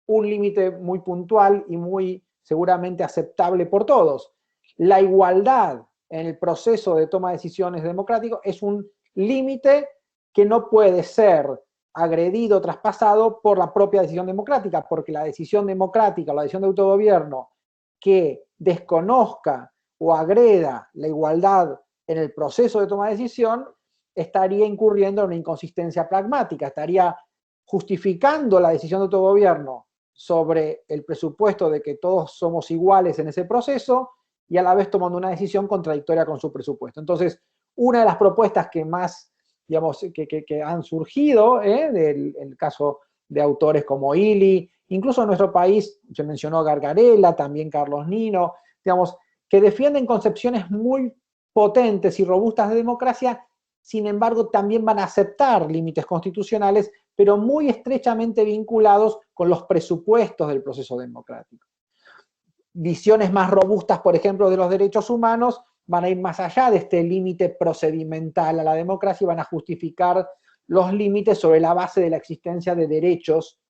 S3: un límite muy puntual y muy seguramente aceptable por todos. La igualdad en el proceso de toma de decisiones democrático es un límite que no puede ser agredido, traspasado por la propia decisión democrática, porque la decisión democrática, la decisión de autogobierno que desconozca o agreda la igualdad en el proceso de toma de decisión, estaría incurriendo en una inconsistencia pragmática, estaría justificando la decisión de autogobierno sobre el presupuesto de que todos somos iguales en ese proceso y a la vez tomando una decisión contradictoria con su presupuesto. Entonces, una de las propuestas que más, digamos, que han surgido, del caso de autores como Illy, incluso en nuestro país se mencionó Gargarella, también Carlos Nino, digamos, que defienden concepciones muy potentes y robustas de democracia, sin embargo también van a aceptar límites constitucionales, pero muy estrechamente vinculados con los presupuestos del proceso democrático. Visiones más robustas, por ejemplo, de los derechos humanos, van a ir más allá de este límite procedimental a la democracia y van a justificar los límites sobre la base de la existencia de derechos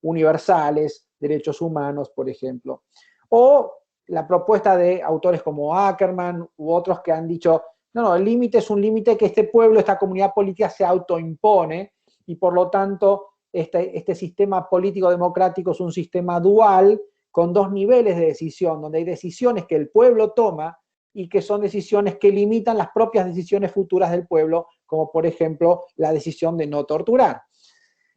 S3: universales, derechos humanos, por ejemplo. O la propuesta de autores como Ackerman u otros que han dicho, no, el límite es un límite que este pueblo, esta comunidad política se autoimpone y por lo tanto este sistema político democrático es un sistema dual con dos niveles de decisión, donde hay decisiones que el pueblo toma y que son decisiones que limitan las propias decisiones futuras del pueblo, como por ejemplo la decisión de no torturar.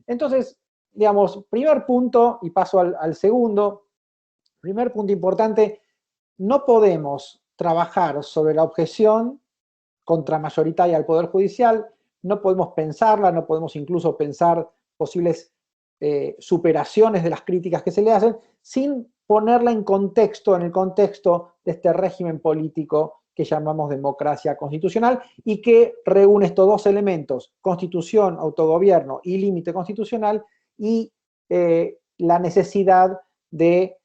S3: Entonces, digamos, primer punto, y paso al segundo, primer punto importante, no podemos trabajar sobre la objeción contramayoritaria al Poder Judicial, no podemos pensarla, no podemos incluso pensar posibles superaciones de las críticas que se le hacen, sin ponerla en contexto, en el contexto de este régimen político que llamamos democracia constitucional y que reúne estos dos elementos, constitución, autogobierno y límite constitucional, y la necesidad de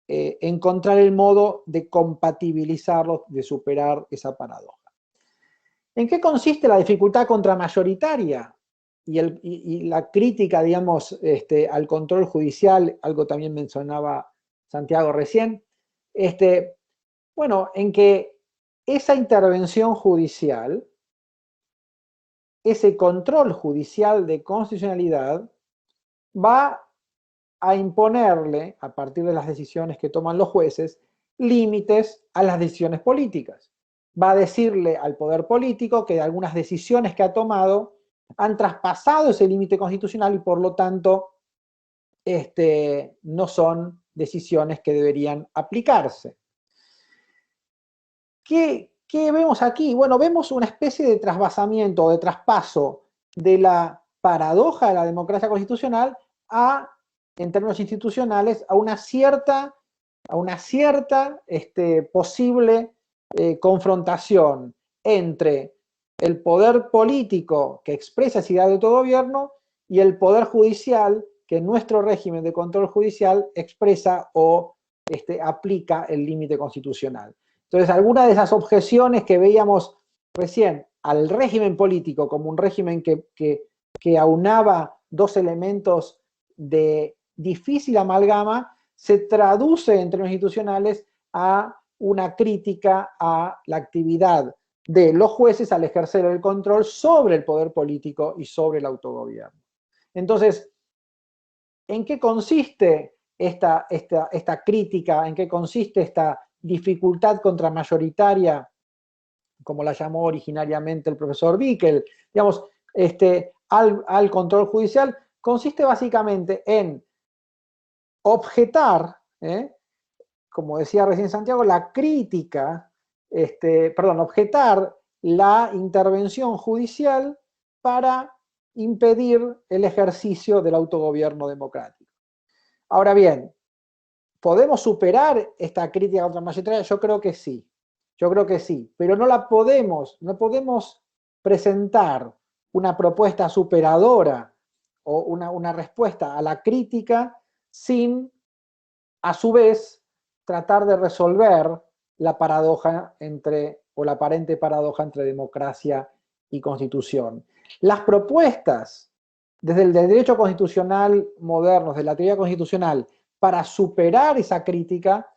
S3: encontrar el modo de compatibilizarlos, de superar esa paradoja. ¿En qué consiste la dificultad contramayoritaria y la crítica, digamos, al control judicial? Algo también mencionaba Santiago recién. Bueno, en que esa intervención judicial, ese control judicial de constitucionalidad, va a imponerle, a partir de las decisiones que toman los jueces, límites a las decisiones políticas. Va a decirle al poder político que algunas decisiones que ha tomado han traspasado ese límite constitucional y por lo tanto no son decisiones que deberían aplicarse. ¿Qué vemos aquí? Bueno, vemos una especie de trasvasamiento o de traspaso de la paradoja de la democracia constitucional en términos institucionales, a una cierta posible confrontación entre el poder político que expresa esa idea de autogobierno y el poder judicial que en nuestro régimen de control judicial expresa o aplica el límite constitucional. Entonces, algunas de esas objeciones que veíamos recién al régimen político como un régimen que aunaba dos elementos de difícil amalgama, se traduce en términos institucionales a una crítica a la actividad de los jueces al ejercer el control sobre el poder político y sobre el autogobierno. Entonces, ¿en qué consiste esta crítica? ¿En qué consiste esta dificultad contramayoritaria, como la llamó originariamente el profesor Bickel, digamos, al control judicial? Consiste básicamente en objetar, como decía recién Santiago, la crítica, objetar la intervención judicial para impedir el ejercicio del autogobierno democrático. Ahora bien, ¿podemos superar esta crítica contramayoritaria? Yo creo que sí, pero no podemos presentar una propuesta superadora o una respuesta a la crítica sin, a su vez, tratar de resolver la paradoja o la aparente paradoja entre democracia y Constitución. Las propuestas desde el derecho constitucional moderno, desde la teoría constitucional, para superar esa crítica,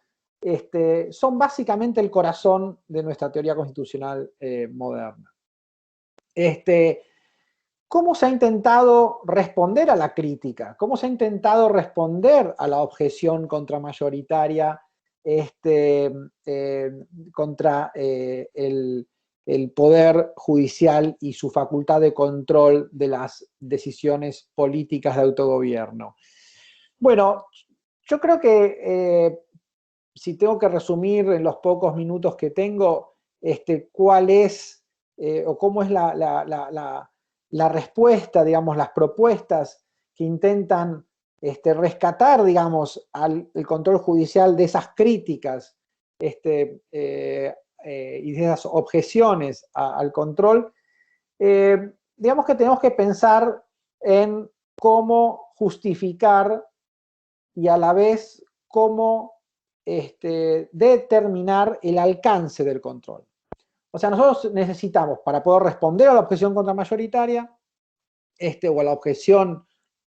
S3: son básicamente el corazón de nuestra teoría constitucional moderna. ¿Cómo se ha intentado responder a la crítica? ¿Cómo se ha intentado responder a la objeción contramayoritaria contra el poder judicial y su facultad de control de las decisiones políticas de autogobierno? Bueno, yo creo que si tengo que resumir en los pocos minutos que tengo, cuál es o cómo es la respuesta, digamos, las propuestas que intentan rescatar, digamos, el control judicial de esas críticas y de esas objeciones al control, digamos que tenemos que pensar en cómo justificar y a la vez cómo determinar el alcance del control. O sea, nosotros necesitamos, para poder responder a la objeción contramayoritaria, o a la objeción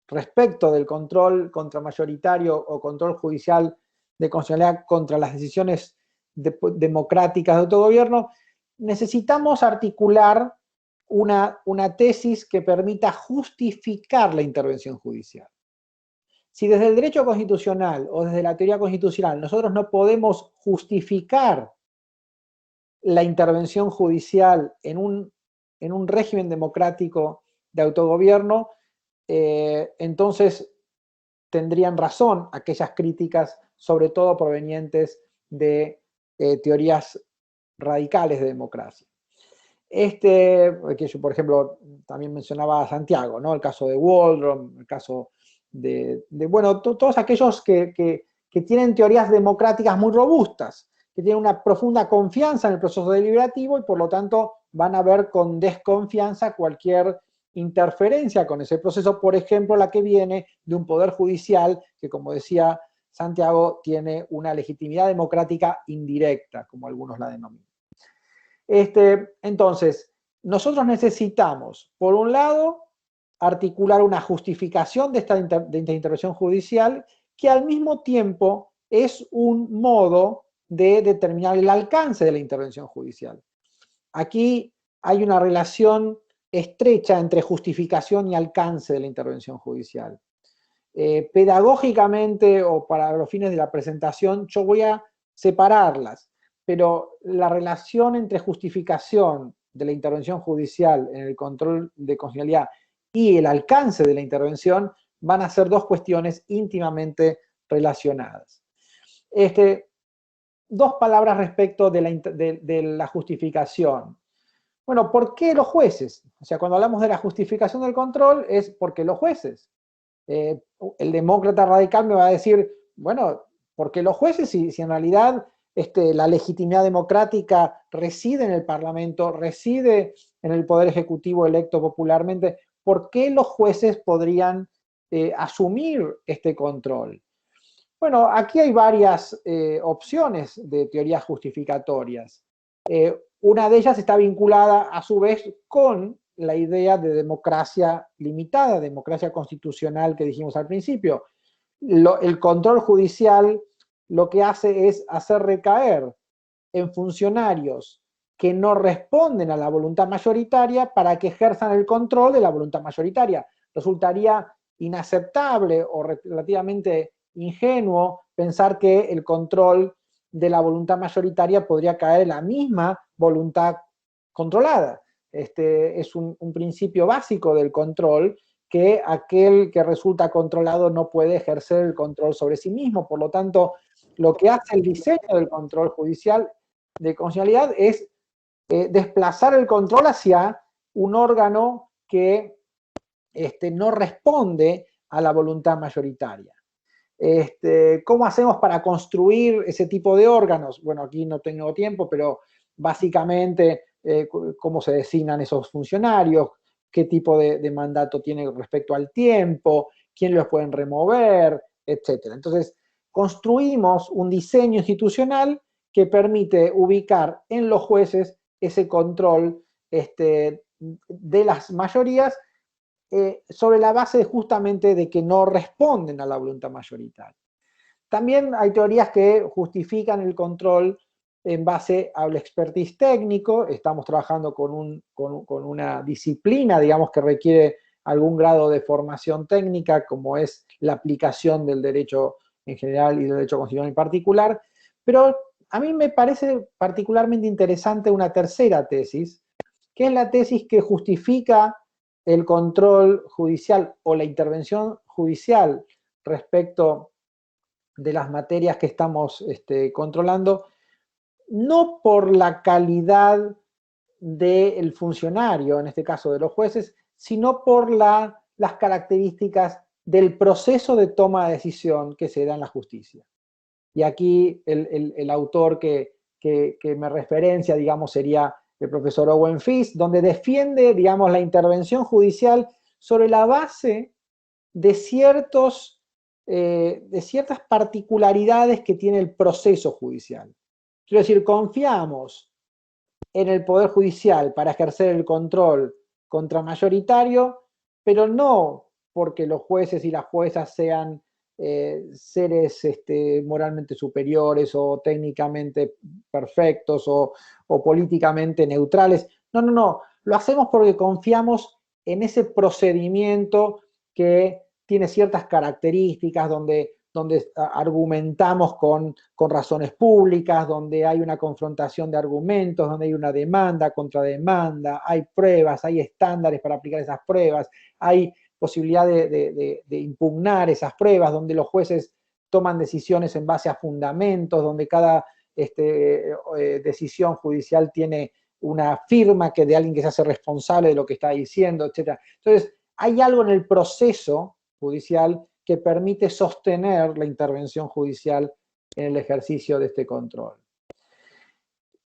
S3: respecto del control contramayoritario o control judicial de constitucionalidad contra las decisiones democráticas de autogobierno, necesitamos articular una tesis que permita justificar la intervención judicial. Si desde el derecho constitucional o desde la teoría constitucional nosotros no podemos justificar la intervención judicial en un régimen democrático de autogobierno, entonces tendrían razón aquellas críticas, sobre todo provenientes de teorías radicales de democracia. Que yo, por ejemplo, también mencionaba a Santiago, ¿no? El caso de Waldron, el caso bueno, todos aquellos que tienen teorías democráticas muy robustas, que tienen una profunda confianza en el proceso deliberativo y por lo tanto van a ver con desconfianza cualquier interferencia con ese proceso, por ejemplo, la que viene de un poder judicial que, como decía Santiago, tiene una legitimidad democrática indirecta, como algunos la denominan. Entonces, nosotros necesitamos, por un lado, articular una justificación de esta intervención judicial que al mismo tiempo es un modo de determinar el alcance de la intervención judicial. Aquí hay una relación estrecha entre justificación y alcance de la intervención judicial. Pedagógicamente o para los fines de la presentación yo voy a separarlas, pero la relación entre justificación de la intervención judicial en el control de constitucionalidad y el alcance de la intervención van a ser dos cuestiones íntimamente relacionadas. Dos palabras respecto de la justificación. Bueno, ¿por qué los jueces? O sea, cuando hablamos de la justificación del control es porque los jueces. El demócrata radical me va a decir, bueno, ¿por qué los jueces? Si en realidad la legitimidad democrática reside en el Parlamento, reside en el Poder Ejecutivo electo popularmente, ¿por qué los jueces podrían asumir este control? Bueno, aquí hay varias opciones de teorías justificatorias. Una de ellas está vinculada a su vez con la idea de democracia limitada, democracia constitucional que dijimos al principio. El control judicial lo que hace es hacer recaer en funcionarios que no responden a la voluntad mayoritaria para que ejerzan el control de la voluntad mayoritaria. Resultaría inaceptable o relativamente ingenuo pensar que el control de la voluntad mayoritaria podría caer en la misma voluntad controlada. Es un principio básico del control, que aquel que resulta controlado no puede ejercer el control sobre sí mismo. Por lo tanto, lo que hace el diseño del control judicial de constitucionalidad es desplazar el control hacia un órgano que no responde a la voluntad mayoritaria. ¿Cómo hacemos para construir ese tipo de órganos? Bueno, aquí no tengo tiempo, pero básicamente cómo se designan esos funcionarios, qué tipo de mandato tiene respecto al tiempo, quién los pueden remover, etc. Entonces, construimos un diseño institucional que permite ubicar en los jueces ese control de las mayorías sobre la base justamente de que no responden a la voluntad mayoritaria. También hay teorías que justifican el control en base al expertise técnico. Estamos trabajando con una disciplina, digamos, que requiere algún grado de formación técnica, como es la aplicación del derecho en general y del derecho constitucional en particular. Pero a mí me parece particularmente interesante una tercera tesis, que es la tesis que justifica el control judicial o la intervención judicial respecto de las materias que estamos controlando, no por la calidad del funcionario, en este caso de los jueces, sino por las características del proceso de toma de decisión que se da en la justicia. Y aquí el autor que me referencia, digamos, sería el profesor Owen Fisk, donde defiende, digamos, la intervención judicial sobre la base de ciertas particularidades que tiene el proceso judicial. Quiero decir, confiamos en el Poder Judicial para ejercer el control contramayoritario, pero no porque los jueces y las juezas sean seres moralmente superiores o técnicamente perfectos o políticamente neutrales. No, no, no. Lo hacemos porque confiamos en ese procedimiento que tiene ciertas características, donde argumentamos con razones públicas, donde hay una confrontación de argumentos, donde hay una demanda, contrademanda, hay pruebas, hay estándares para aplicar esas pruebas, hay posibilidad de impugnar esas pruebas, donde los jueces toman decisiones en base a fundamentos, donde cada decisión judicial tiene una firma que de alguien que se hace responsable de lo que está diciendo, etc. Entonces, hay algo en el proceso judicial que permite sostener la intervención judicial en el ejercicio de este control.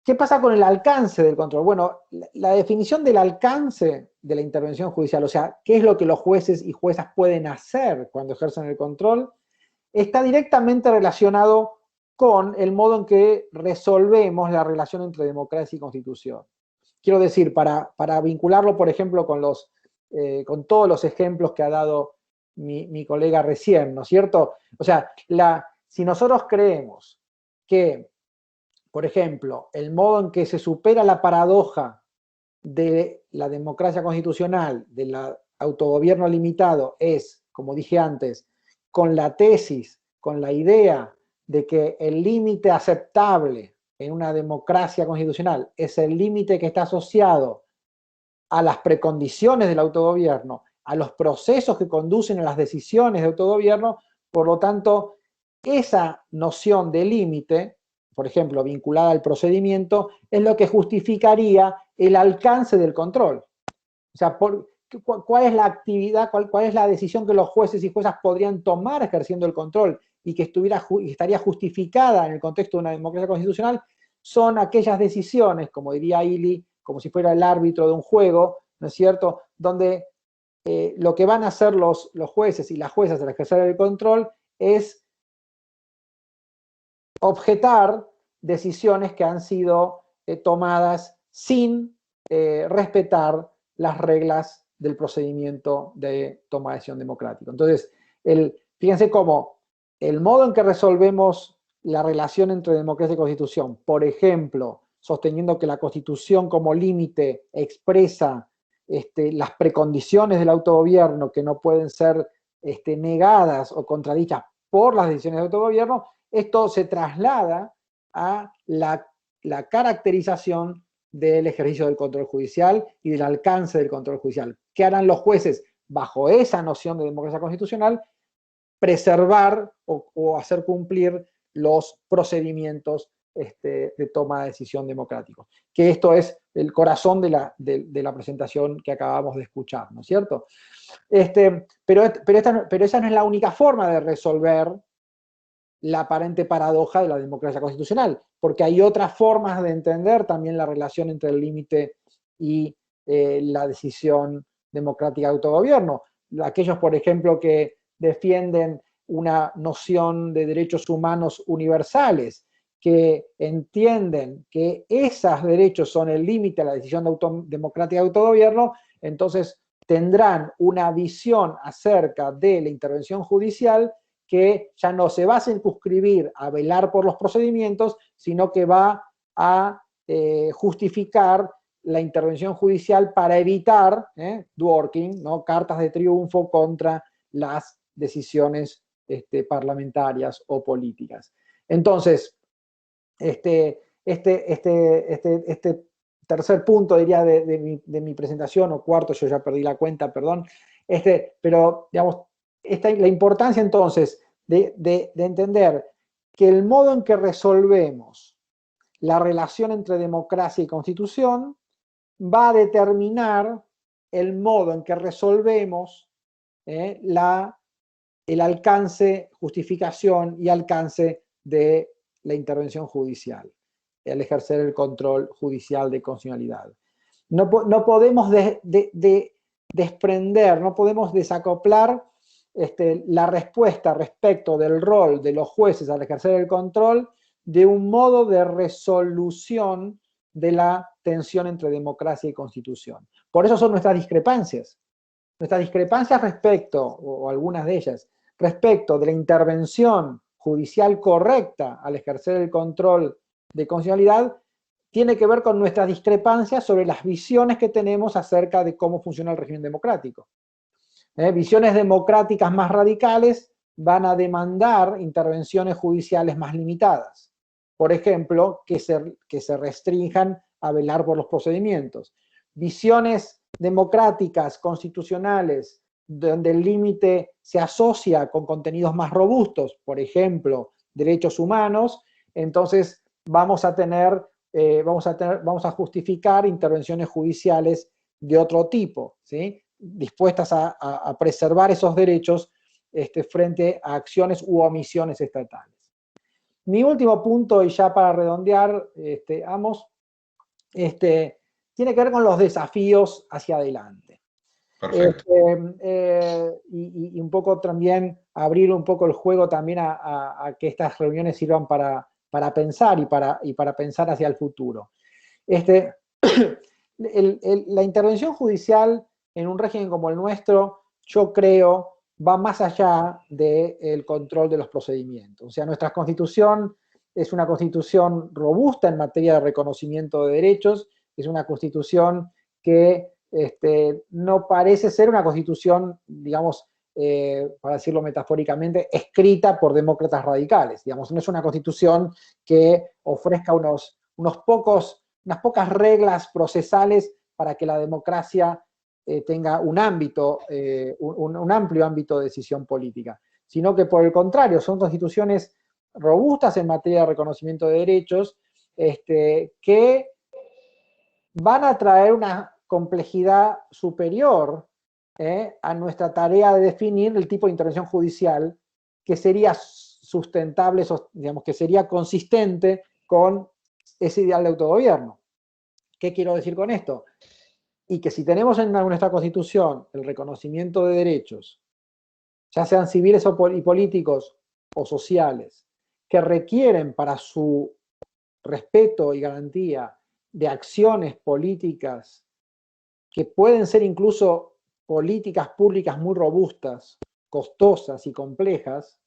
S3: ¿Qué pasa con el alcance del control? Bueno, la definición del alcance de la intervención judicial, o sea, qué es lo que los jueces y juezas pueden hacer cuando ejercen el control, está directamente relacionado con el modo en que resolvemos la relación entre democracia y constitución. Quiero decir, para vincularlo, por ejemplo, con todos los ejemplos que ha dado mi colega recién, ¿no es cierto? O sea, si nosotros creemos que, por ejemplo, el modo en que se supera la paradoja de la democracia constitucional, del autogobierno limitado, es, como dije antes, con la tesis, con la idea de que el límite aceptable en una democracia constitucional es el límite que está asociado a las precondiciones del autogobierno, a los procesos que conducen a las decisiones de autogobierno. Por lo tanto, esa noción de límite, por ejemplo, vinculada al procedimiento, es lo que justificaría el alcance del control. O sea, ¿cuál es la actividad, cuál es la decisión que los jueces y juezas podrían tomar ejerciendo el control y que estaría justificada en el contexto de una democracia constitucional? Son aquellas decisiones, como diría Illy, como si fuera el árbitro de un juego, ¿no es cierto?, donde lo que van a hacer los jueces y las juezas al ejercer el control es objetar decisiones que han sido tomadas sin respetar las reglas del procedimiento de toma de decisión democrático. Entonces, fíjense cómo el modo en que resolvemos la relación entre democracia y constitución, por ejemplo, sosteniendo que la Constitución como límite expresa las precondiciones del autogobierno que no pueden ser negadas o contradichas por las decisiones de autogobierno, esto se traslada a la caracterización del ejercicio del control judicial y del alcance del control judicial. ¿Qué harán los jueces bajo esa noción de democracia constitucional? Preservar o hacer cumplir los procedimientos de toma de decisión democráticos. Que esto es el corazón de la presentación que acabamos de escuchar, ¿no es cierto? Pero esa no es la única forma de resolver la aparente paradoja de la democracia constitucional, porque hay otras formas de entender también la relación entre el límite y la decisión democrática de autogobierno. Aquellos, por ejemplo, que defienden una noción de derechos humanos universales, que entienden que esos derechos son el límite a la decisión democrática de autogobierno, entonces tendrán una visión acerca de la intervención judicial que ya no se va a circunscribir a velar por los procedimientos, sino que va a justificar la intervención judicial para evitar dworking, ¿no? Cartas de triunfo contra las decisiones parlamentarias o políticas. Entonces, este tercer punto, diría, de mi presentación, o cuarto, yo ya perdí la cuenta, perdón, pero, digamos, la importancia entonces de entender que el modo en que resolvemos la relación entre democracia y constitución va a determinar el modo en que resolvemos el alcance, justificación y alcance de la intervención judicial, el ejercer el control judicial de constitucionalidad. No podemos desprender, no podemos desacoplar la respuesta respecto del rol de los jueces al ejercer el control de un modo de resolución de la tensión entre democracia y constitución. Por eso son nuestras discrepancias. Nuestras discrepancias respecto, o algunas de ellas, respecto de la intervención judicial correcta al ejercer el control de constitucionalidad, tiene que ver con nuestras discrepancias sobre las visiones que tenemos acerca de cómo funciona el régimen democrático. Visiones democráticas más radicales van a demandar intervenciones judiciales más limitadas. Por ejemplo, que se restrinjan a velar por los procedimientos. Visiones democráticas, constitucionales, donde el límite se asocia con contenidos más robustos, por ejemplo, derechos humanos, entonces vamos a justificar intervenciones judiciales de otro tipo, ¿sí? Dispuestas a preservar esos derechos frente a acciones u omisiones estatales. Mi último punto, y ya para redondear, Amos, tiene que ver con los desafíos hacia adelante.
S1: Perfecto.
S3: Y un poco también abrir un poco el juego también a que estas reuniones sirvan para pensar y para pensar hacia el futuro. La intervención judicial en un régimen como el nuestro, yo creo, va más allá del control de los procedimientos. O sea, nuestra constitución es una constitución robusta en materia de reconocimiento de derechos, es una constitución que no parece ser una constitución, digamos, para decirlo metafóricamente, escrita por demócratas radicales. Digamos, no es una constitución que ofrezca unas pocas reglas procesales para que la democracia tenga un ámbito, un amplio ámbito de decisión política, sino que por el contrario, son constituciones robustas en materia de reconocimiento de derechos, que van a traer una complejidad superior a nuestra tarea de definir el tipo de intervención judicial que sería sustentable, digamos, que sería consistente con ese ideal de autogobierno. ¿Qué quiero decir con esto? Y que si tenemos en nuestra Constitución el reconocimiento de derechos, ya sean civiles y políticos o sociales, que requieren para su respeto y garantía de acciones políticas que pueden ser incluso políticas públicas muy robustas, costosas y complejas,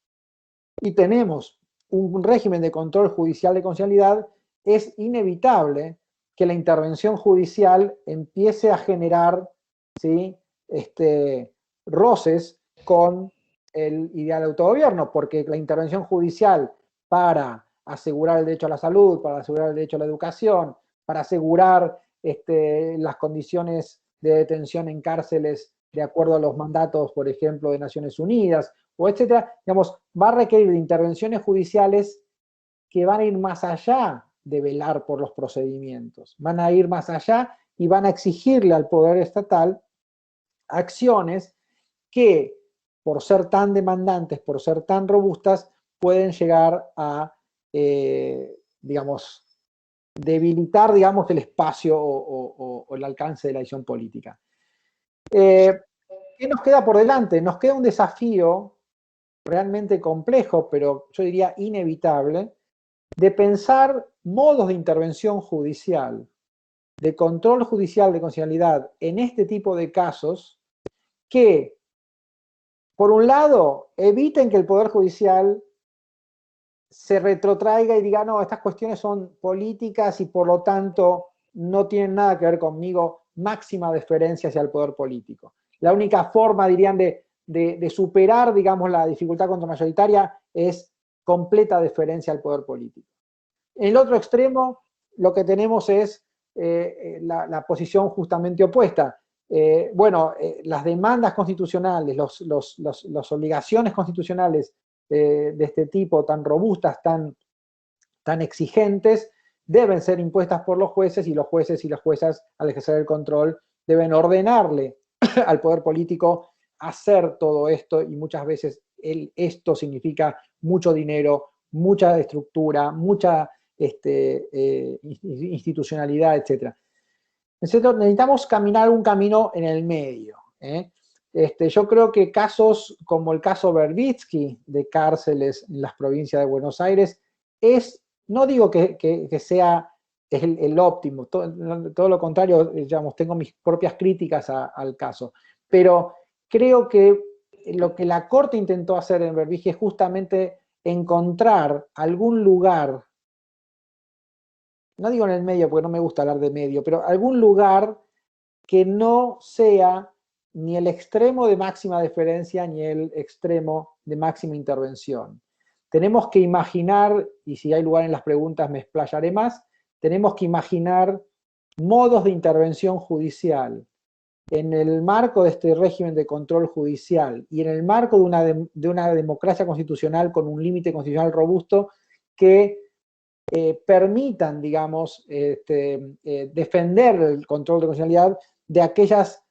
S3: y tenemos un régimen de control judicial de constitucionalidad, es inevitable que la intervención judicial empiece a generar, ¿sí?, roces con el ideal de autogobierno, porque la intervención judicial para asegurar el derecho a la salud, para asegurar el derecho a la educación, para asegurar las condiciones de detención en cárceles de acuerdo a los mandatos, por ejemplo, de Naciones Unidas, o etcétera, digamos, va a requerir de intervenciones judiciales que van a ir más allá de velar por los procedimientos, van a ir más allá y van a exigirle al poder estatal acciones que, por ser tan demandantes, por ser tan robustas, pueden llegar a, digamos, debilitar, digamos, el espacio o el alcance de la decisión política. ¿Qué nos queda por delante? Nos queda un desafío realmente complejo, pero yo diría inevitable, de pensar modos de intervención judicial, de control judicial de constitucionalidad en este tipo de casos que, por un lado, eviten que el Poder Judicial se retrotraiga y diga, no, estas cuestiones son políticas y por lo tanto no tienen nada que ver conmigo, máxima deferencia hacia el poder político. La única forma, dirían, de superar, digamos, la dificultad contramayoritaria es completa deferencia al poder político. En el otro extremo, lo que tenemos es la posición justamente opuesta. Las demandas constitucionales, las obligaciones constitucionales de este tipo, tan robustas, tan exigentes, deben ser impuestas por los jueces, y los jueces y las juezas, al ejercer el control, deben ordenarle al poder político hacer todo esto, y muchas veces esto significa mucho dinero, mucha estructura, mucha institucionalidad, etc. Necesitamos caminar un camino en el medio. Yo creo que casos como el caso Verbitsky de cárceles en las provincias de Buenos Aires no digo que sea el óptimo, todo lo contrario, digamos, tengo mis propias críticas al caso, pero creo que lo que la Corte intentó hacer en Verbitsky es justamente encontrar algún lugar, no digo en el medio porque no me gusta hablar de medio, pero algún lugar que no sea ni el extremo de máxima deferencia ni el extremo de máxima intervención. Tenemos que imaginar, y si hay lugar en las preguntas me explayaré más, tenemos que imaginar modos de intervención judicial en el marco de este régimen de control judicial y en el marco de una democracia constitucional con un límite constitucional robusto que permitan, digamos, defender el control de constitucionalidad de aquellas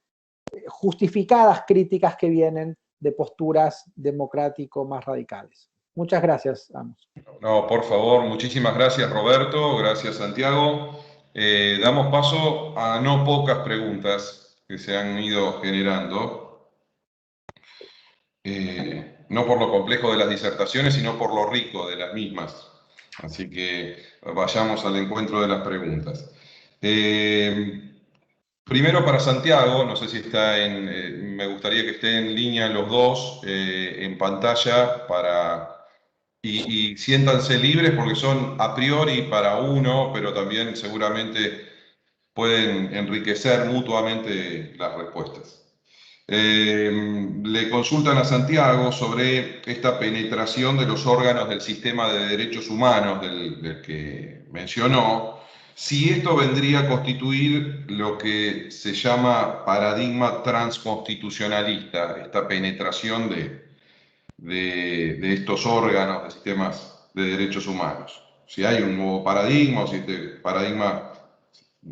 S3: justificadas críticas que vienen de posturas democrático más radicales. Muchas gracias, Amos.
S1: No, por favor, muchísimas gracias, Roberto, gracias, Santiago. Damos paso a no pocas preguntas que se han ido generando, no por lo complejo de las disertaciones, sino por lo rico de las mismas. Así que vayamos al encuentro de las preguntas. Primero para Santiago, no sé si está me gustaría que estén en línea los dos en pantalla y siéntanse libres porque son a priori para uno, pero también seguramente pueden enriquecer mutuamente las respuestas. Le consultan a Santiago sobre esta penetración de los órganos del sistema de derechos humanos del que mencionó, si esto vendría a constituir lo que se llama paradigma transconstitucionalista, esta penetración de estos órganos de sistemas de derechos humanos. Si hay un nuevo paradigma o si este paradigma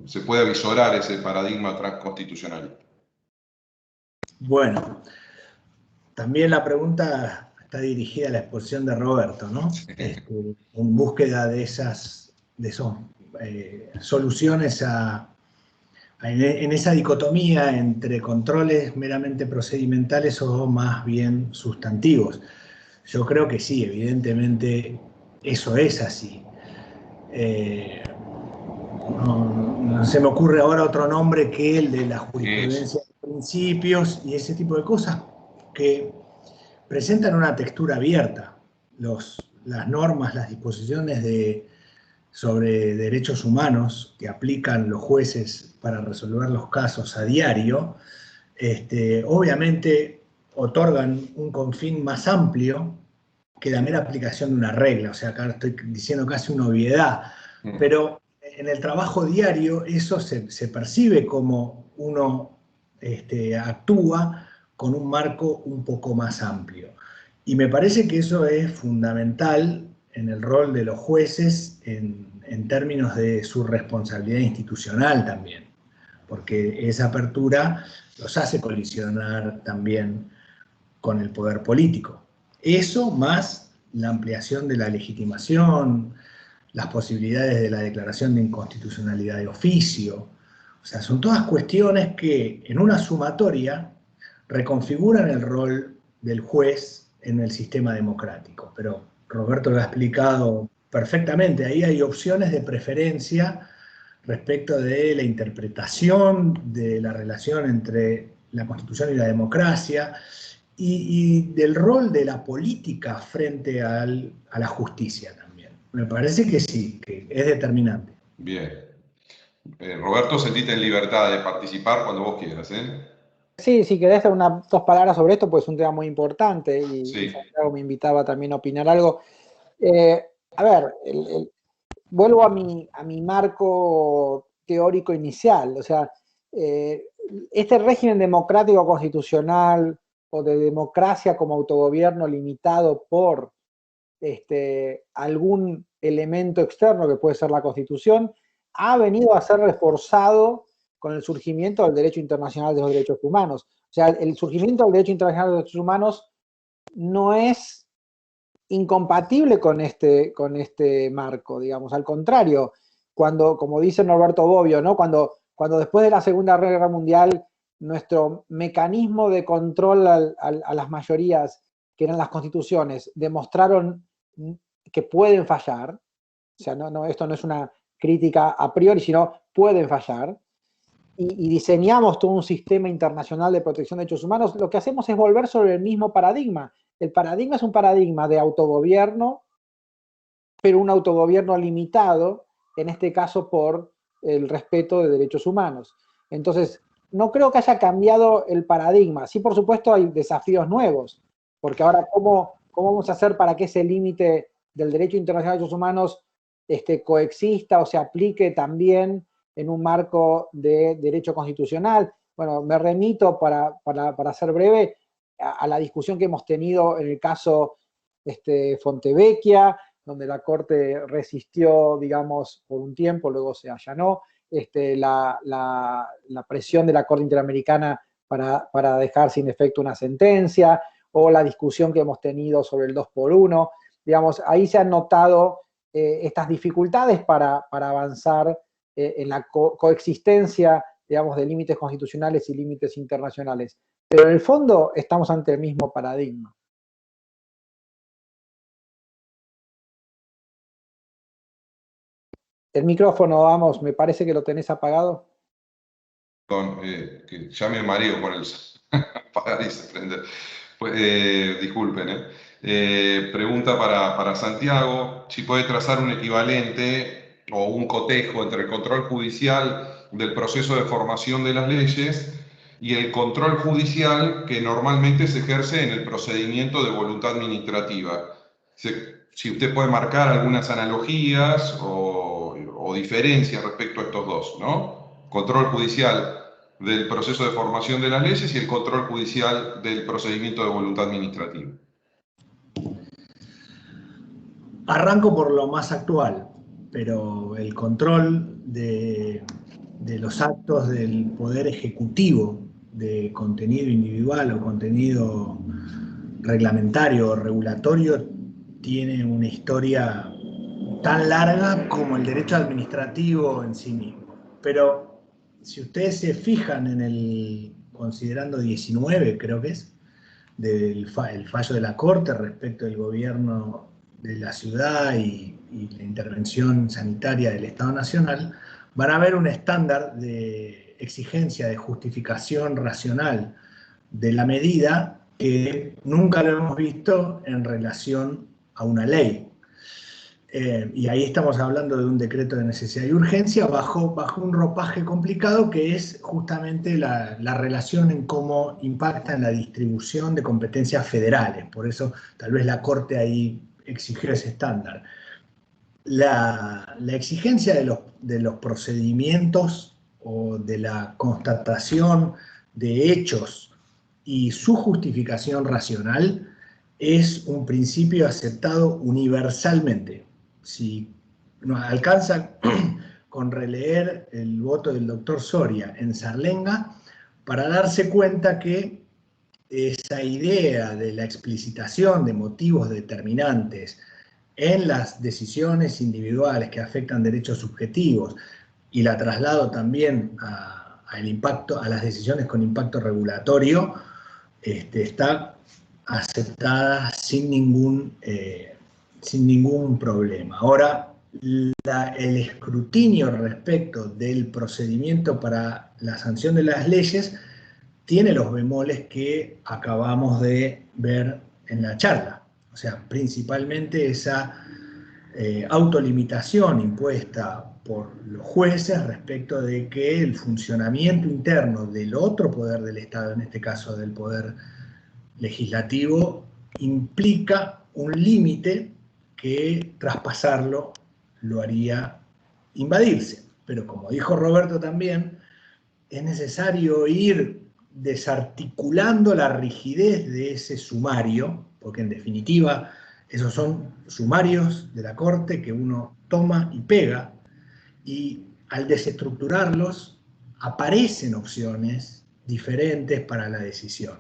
S1: se puede avisorar ese paradigma transconstitucionalista.
S2: Bueno, también la pregunta está dirigida a la exposición de Roberto, ¿no?
S1: Sí.
S2: En búsqueda de esas soluciones en esa dicotomía entre controles meramente procedimentales o más bien sustantivos. Yo creo que sí, evidentemente eso es así. No se me ocurre ahora otro nombre que el de la jurisprudencia de principios y ese tipo de cosas que presentan una textura abierta. Las normas, las disposiciones sobre derechos humanos que aplican los jueces para resolver los casos a diario, obviamente otorgan un confín más amplio que la mera aplicación de una regla. O sea, acá estoy diciendo casi una obviedad, pero en el trabajo diario eso se percibe como uno actúa con un marco un poco más amplio. Y me parece que eso es fundamental en el rol de los jueces en términos de su responsabilidad institucional también, porque esa apertura los hace colisionar también con el poder político. Eso más la ampliación de la legitimación, las posibilidades de la declaración de inconstitucionalidad de oficio. O sea, son todas cuestiones que en una sumatoria reconfiguran el rol del juez en el sistema democrático. Pero Roberto lo ha explicado perfectamente. Ahí hay opciones de preferencia respecto de la interpretación de la relación entre la Constitución y la democracia y del rol de la política frente a la justicia también. Me parece que sí, que es determinante.
S1: Bien. Roberto, sentite en libertad de participar cuando vos quieras, ¿eh?
S3: Sí, si querés dos palabras sobre esto, pues es un tema muy importante y
S1: Sí.
S3: Santiago me invitaba también a opinar algo. A ver, vuelvo a mi marco teórico inicial, o sea, este régimen democrático constitucional o de democracia como autogobierno limitado por algún elemento externo que puede ser la Constitución, ha venido a ser reforzado con el surgimiento del derecho internacional de los derechos humanos. O sea, el surgimiento del derecho internacional de los derechos humanos no es incompatible con este marco, digamos. Al contrario, cuando, como dice Norberto Bobbio, ¿no? Cuando después de la Segunda Guerra Mundial nuestro mecanismo de control a las mayorías, que eran las constituciones, demostraron que pueden fallar, o sea, esto no es una crítica a priori, sino pueden fallar, y diseñamos todo un sistema internacional de protección de derechos humanos, lo que hacemos es volver sobre el mismo paradigma. El paradigma es un paradigma de autogobierno, pero un autogobierno limitado, en este caso por el respeto de derechos humanos. Entonces, no creo que haya cambiado el paradigma. Sí, por supuesto, hay desafíos nuevos, porque ahora, ¿cómo vamos a hacer para que ese límite del derecho internacional de derechos humanos coexista o se aplique también en un marco de derecho constitucional? Bueno, me remito, para ser breve, a la discusión que hemos tenido en el caso Fontevecchia, donde la Corte resistió, digamos, por un tiempo, luego se allanó, la presión de la Corte Interamericana para dejar sin efecto una sentencia, o la discusión que hemos tenido sobre el 2x1. Digamos, ahí se han notado estas dificultades para avanzar en la coexistencia, digamos, de límites constitucionales y límites internacionales. Pero en el fondo estamos ante el mismo paradigma. El micrófono, vamos, me parece que lo tenés apagado.
S1: Que ya me mareo con el apagar y se prende. Pues, disculpen, pregunta para Santiago, si puede trazar un equivalente o un cotejo entre el control judicial del proceso de formación de las leyes y el control judicial que normalmente se ejerce en el procedimiento de voluntad administrativa. Si usted puede marcar algunas analogías o diferencias respecto a estos dos, ¿no? Control judicial del proceso de formación de las leyes y el control judicial del procedimiento de voluntad administrativa.
S2: Arranco por lo más actual, pero el control de los actos del Poder Ejecutivo de contenido individual o contenido reglamentario o regulatorio tiene una historia tan larga como el derecho administrativo en sí mismo. Pero si ustedes se fijan en el considerando 19, creo que es, el fallo de la Corte respecto del gobierno de la ciudad y la intervención sanitaria del Estado Nacional, van a ver un estándar de exigencia de justificación racional de la medida que nunca lo hemos visto en relación a una ley. Y ahí estamos hablando de un decreto de necesidad y urgencia bajo un ropaje complicado que es justamente la relación en cómo impacta en la distribución de competencias federales. Por eso tal vez la Corte ahí exigió ese estándar. La exigencia de los procedimientos o de la constatación de hechos y su justificación racional es un principio aceptado universalmente. Si nos alcanza con releer el voto del doctor Soria en Sarlenga para darse cuenta que esa idea de la explicitación de motivos determinantes en las decisiones individuales que afectan derechos subjetivos y la traslado también al impacto, a las decisiones con impacto regulatorio, está aceptada sin ningún sin ningún problema. Ahora, el escrutinio respecto del procedimiento para la sanción de las leyes tiene los bemoles que acabamos de ver en la charla. O sea, principalmente esa autolimitación impuesta por los jueces respecto de que el funcionamiento interno del otro poder del Estado, en este caso del poder legislativo, implica un límite que traspasarlo lo haría invadirse. Pero como dijo Roberto también, es necesario ir desarticulando la rigidez de ese sumario, porque en definitiva esos son sumarios de la Corte que uno toma y pega, y al desestructurarlos aparecen opciones diferentes para la decisión.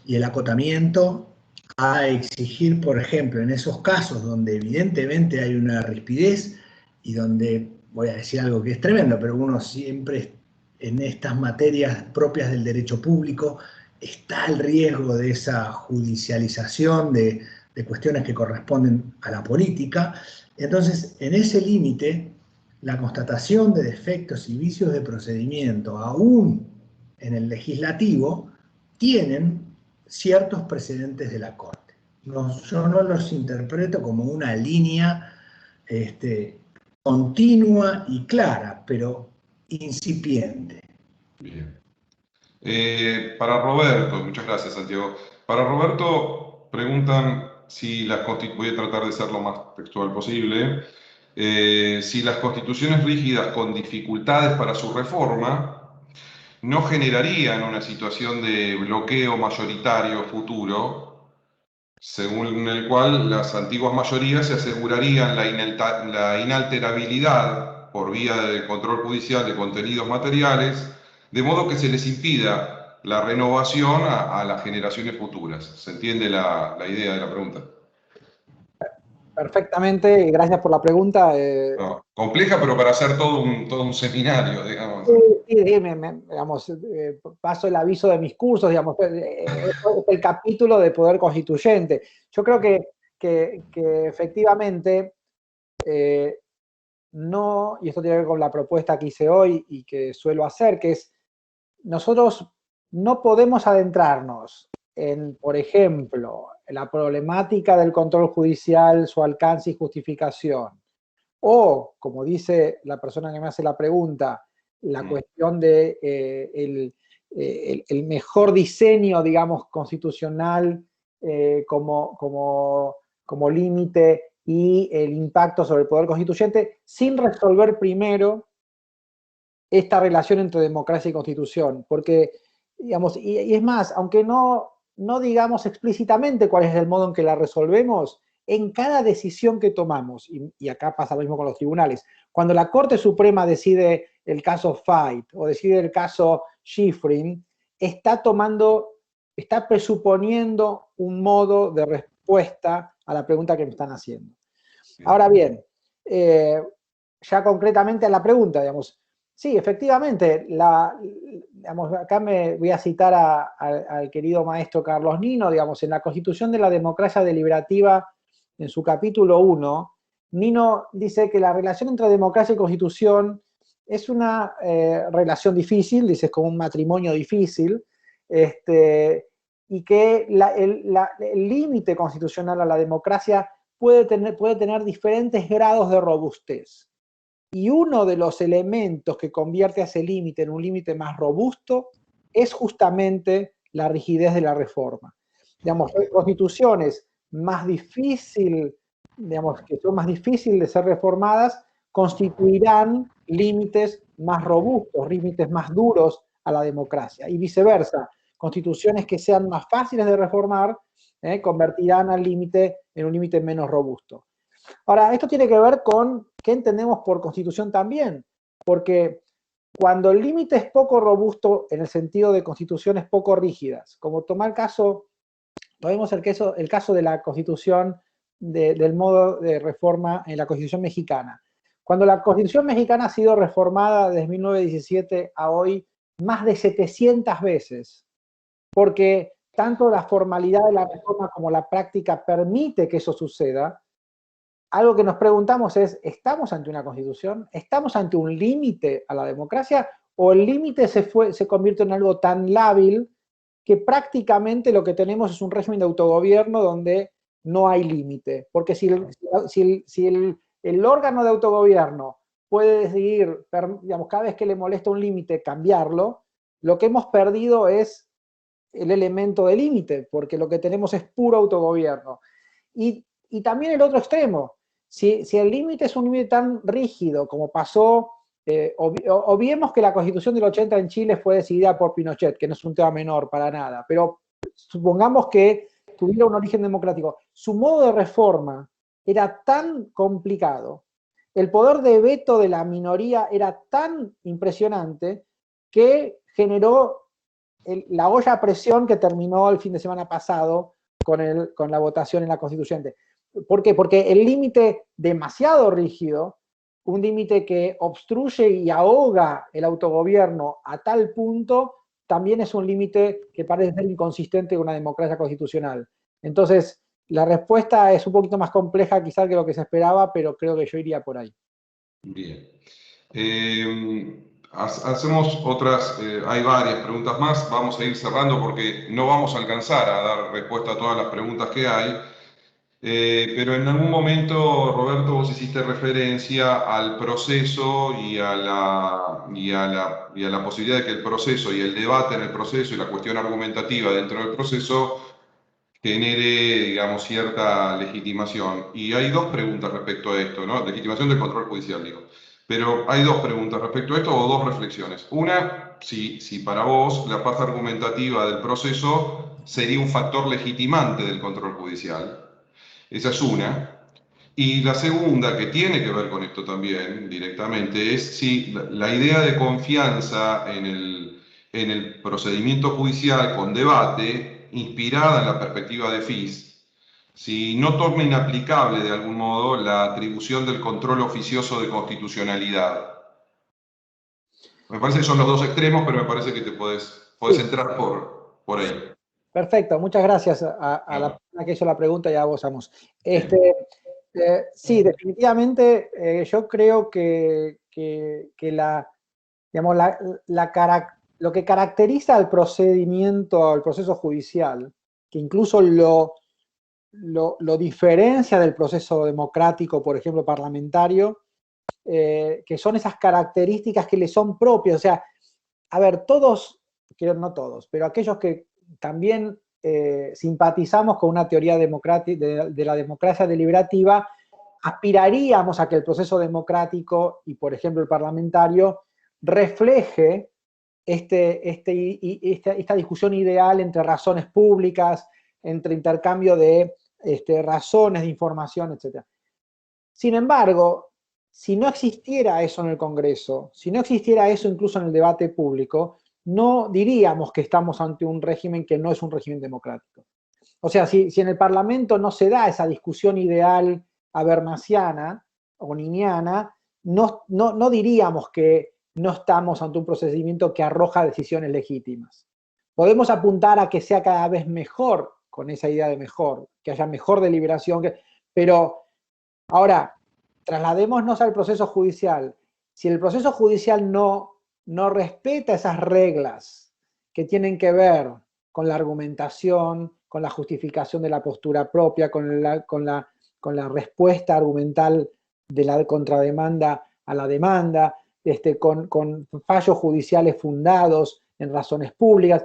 S2: Y el acotamiento a exigir, por ejemplo, en esos casos donde evidentemente hay una rispidez y donde, voy a decir algo que es tremendo, pero uno siempre en estas materias propias del derecho público está el riesgo de esa judicialización de cuestiones que corresponden a la política. Entonces, en ese límite, la constatación de defectos y vicios de procedimiento, aún en el legislativo, tienen ciertos precedentes de la Corte. Yo no los interpreto como una línea continua y clara, pero incipiente.
S1: Bien. Para Roberto, muchas gracias, Santiago. Para Roberto, preguntan si voy a tratar de ser lo más textual posible, si las constituciones rígidas con dificultades para su reforma no generarían una situación de bloqueo mayoritario futuro, según el cual las antiguas mayorías se asegurarían la inalterabilidad por vía del control judicial de contenidos materiales, de modo que se les impida la renovación a las generaciones futuras. ¿Se entiende la idea de la pregunta?
S3: Perfectamente, y gracias por la pregunta.
S1: No, compleja, pero para hacer todo un seminario, digamos.
S3: Sí, digamos, paso el aviso de mis cursos, digamos, es el capítulo de poder constituyente. Yo creo que efectivamente no, y esto tiene que ver con la propuesta que hice hoy y que suelo hacer, que es, nosotros no podemos adentrarnos en, por ejemplo, la problemática del control judicial, su alcance y justificación, o, como dice la persona que me hace la pregunta, la cuestión de el mejor diseño, digamos, constitucional como límite y el impacto sobre el poder constituyente, sin resolver primero esta relación entre democracia y constitución. Porque, digamos, y es más, aunque no digamos explícitamente cuál es el modo en que la resolvemos, en cada decisión que tomamos, y acá pasa lo mismo con los tribunales, cuando la Corte Suprema decide el caso Fait o decide el caso Schifrin, está presuponiendo un modo de respuesta a la pregunta que me están haciendo. Ahora bien, ya concretamente a la pregunta, digamos, sí, efectivamente, digamos, acá me voy a citar al querido maestro Carlos Nino, digamos, en la Constitución de la Democracia Deliberativa, en su capítulo 1, Nino dice que la relación entre democracia y constitución es una relación difícil, dice, es como un matrimonio difícil, y que el límite constitucional a la democracia puede tener diferentes grados de robustez. Y uno de los elementos que convierte a ese límite en un límite más robusto es justamente la rigidez de la reforma. Digamos, hay constituciones más difíciles, digamos, que son más difíciles de ser reformadas, constituirán límites más robustos, límites más duros a la democracia. Y viceversa, constituciones que sean más fáciles de reformar convertirán al límite en un límite menos robusto. Ahora, esto tiene que ver con qué entendemos por constitución también, porque cuando el límite es poco robusto en el sentido de constituciones poco rígidas, como tomemos el caso de la constitución, del modo de reforma en la constitución mexicana. Cuando la constitución mexicana ha sido reformada desde 1917 a hoy más de 700 veces, porque tanto la formalidad de la reforma como la práctica permite que eso suceda, algo que nos preguntamos es, ¿estamos ante una constitución? ¿Estamos ante un límite a la democracia? ¿O el límite se convierte en algo tan lábil que prácticamente lo que tenemos es un régimen de autogobierno donde no hay límite? Porque si el órgano de autogobierno puede decidir, digamos, cada vez que le molesta un límite, cambiarlo, lo que hemos perdido es el elemento de límite, porque lo que tenemos es puro autogobierno. Y también el otro extremo, si el límite es un límite tan rígido como pasó, obviemos que la Constitución del 80 en Chile fue decidida por Pinochet, que no es un tema menor para nada, pero supongamos que tuviera un origen democrático. Su modo de reforma era tan complicado, el poder de veto de la minoría era tan impresionante que generó la olla a presión que terminó el fin de semana pasado con la votación en la Constituyente. ¿Por qué? Porque el límite demasiado rígido, un límite que obstruye y ahoga el autogobierno a tal punto, también es un límite que parece ser inconsistente con una democracia constitucional. Entonces, la respuesta es un poquito más compleja quizás que lo que se esperaba, pero creo que yo iría por ahí.
S1: Bien. Hacemos otras, hay varias preguntas más, vamos a ir cerrando porque no vamos a alcanzar a dar respuesta a todas las preguntas que hay, pero en algún momento, Roberto, vos hiciste referencia al proceso y a la posibilidad de que el proceso y el debate en el proceso y la cuestión argumentativa dentro del proceso genere, digamos, cierta legitimación. Y hay dos preguntas respecto a esto, ¿no? Legitimación del control judicial, digo. Pero hay dos preguntas respecto a esto o dos reflexiones. Una, si para vos la paz argumentativa del proceso sería un factor legitimante del control judicial. Esa es una. Y la segunda, que tiene que ver con esto también directamente, es si la idea de confianza en el procedimiento judicial con debate, inspirada en la perspectiva de FIS, si no torna inaplicable de algún modo la atribución del control oficioso de constitucionalidad. Me parece que son los dos extremos, pero me parece que te podés entrar por ahí.
S3: Perfecto, muchas gracias a la persona que hizo la pregunta y a vos, Amos. Sí, definitivamente yo creo que digamos, lo que caracteriza al procedimiento, al proceso judicial, que incluso lo diferencia del proceso democrático, por ejemplo, parlamentario, que son esas características que le son propias. O sea, a ver, todos, no todos, pero aquellos que también simpatizamos con una teoría de la democracia deliberativa, aspiraríamos a que el proceso democrático y, por ejemplo, el parlamentario refleje esta discusión ideal entre razones públicas, entre intercambio de razones, de información, etc. Sin embargo, si no existiera eso en el Congreso, si no existiera eso incluso en el debate público, no diríamos que estamos ante un régimen que no es un régimen democrático. O sea, si en el Parlamento no se da esa discusión ideal habermasiana o niniana, no diríamos que no estamos ante un procedimiento que arroja decisiones legítimas. Podemos apuntar a que sea cada vez mejor, con esa idea de mejor, que haya mejor deliberación, pero ahora, trasladémonos al proceso judicial. Si el proceso judicial no respeta esas reglas que tienen que ver con la argumentación, con la justificación de la postura propia, con la respuesta argumental de la contrademanda a la demanda, con fallos judiciales fundados en razones públicas.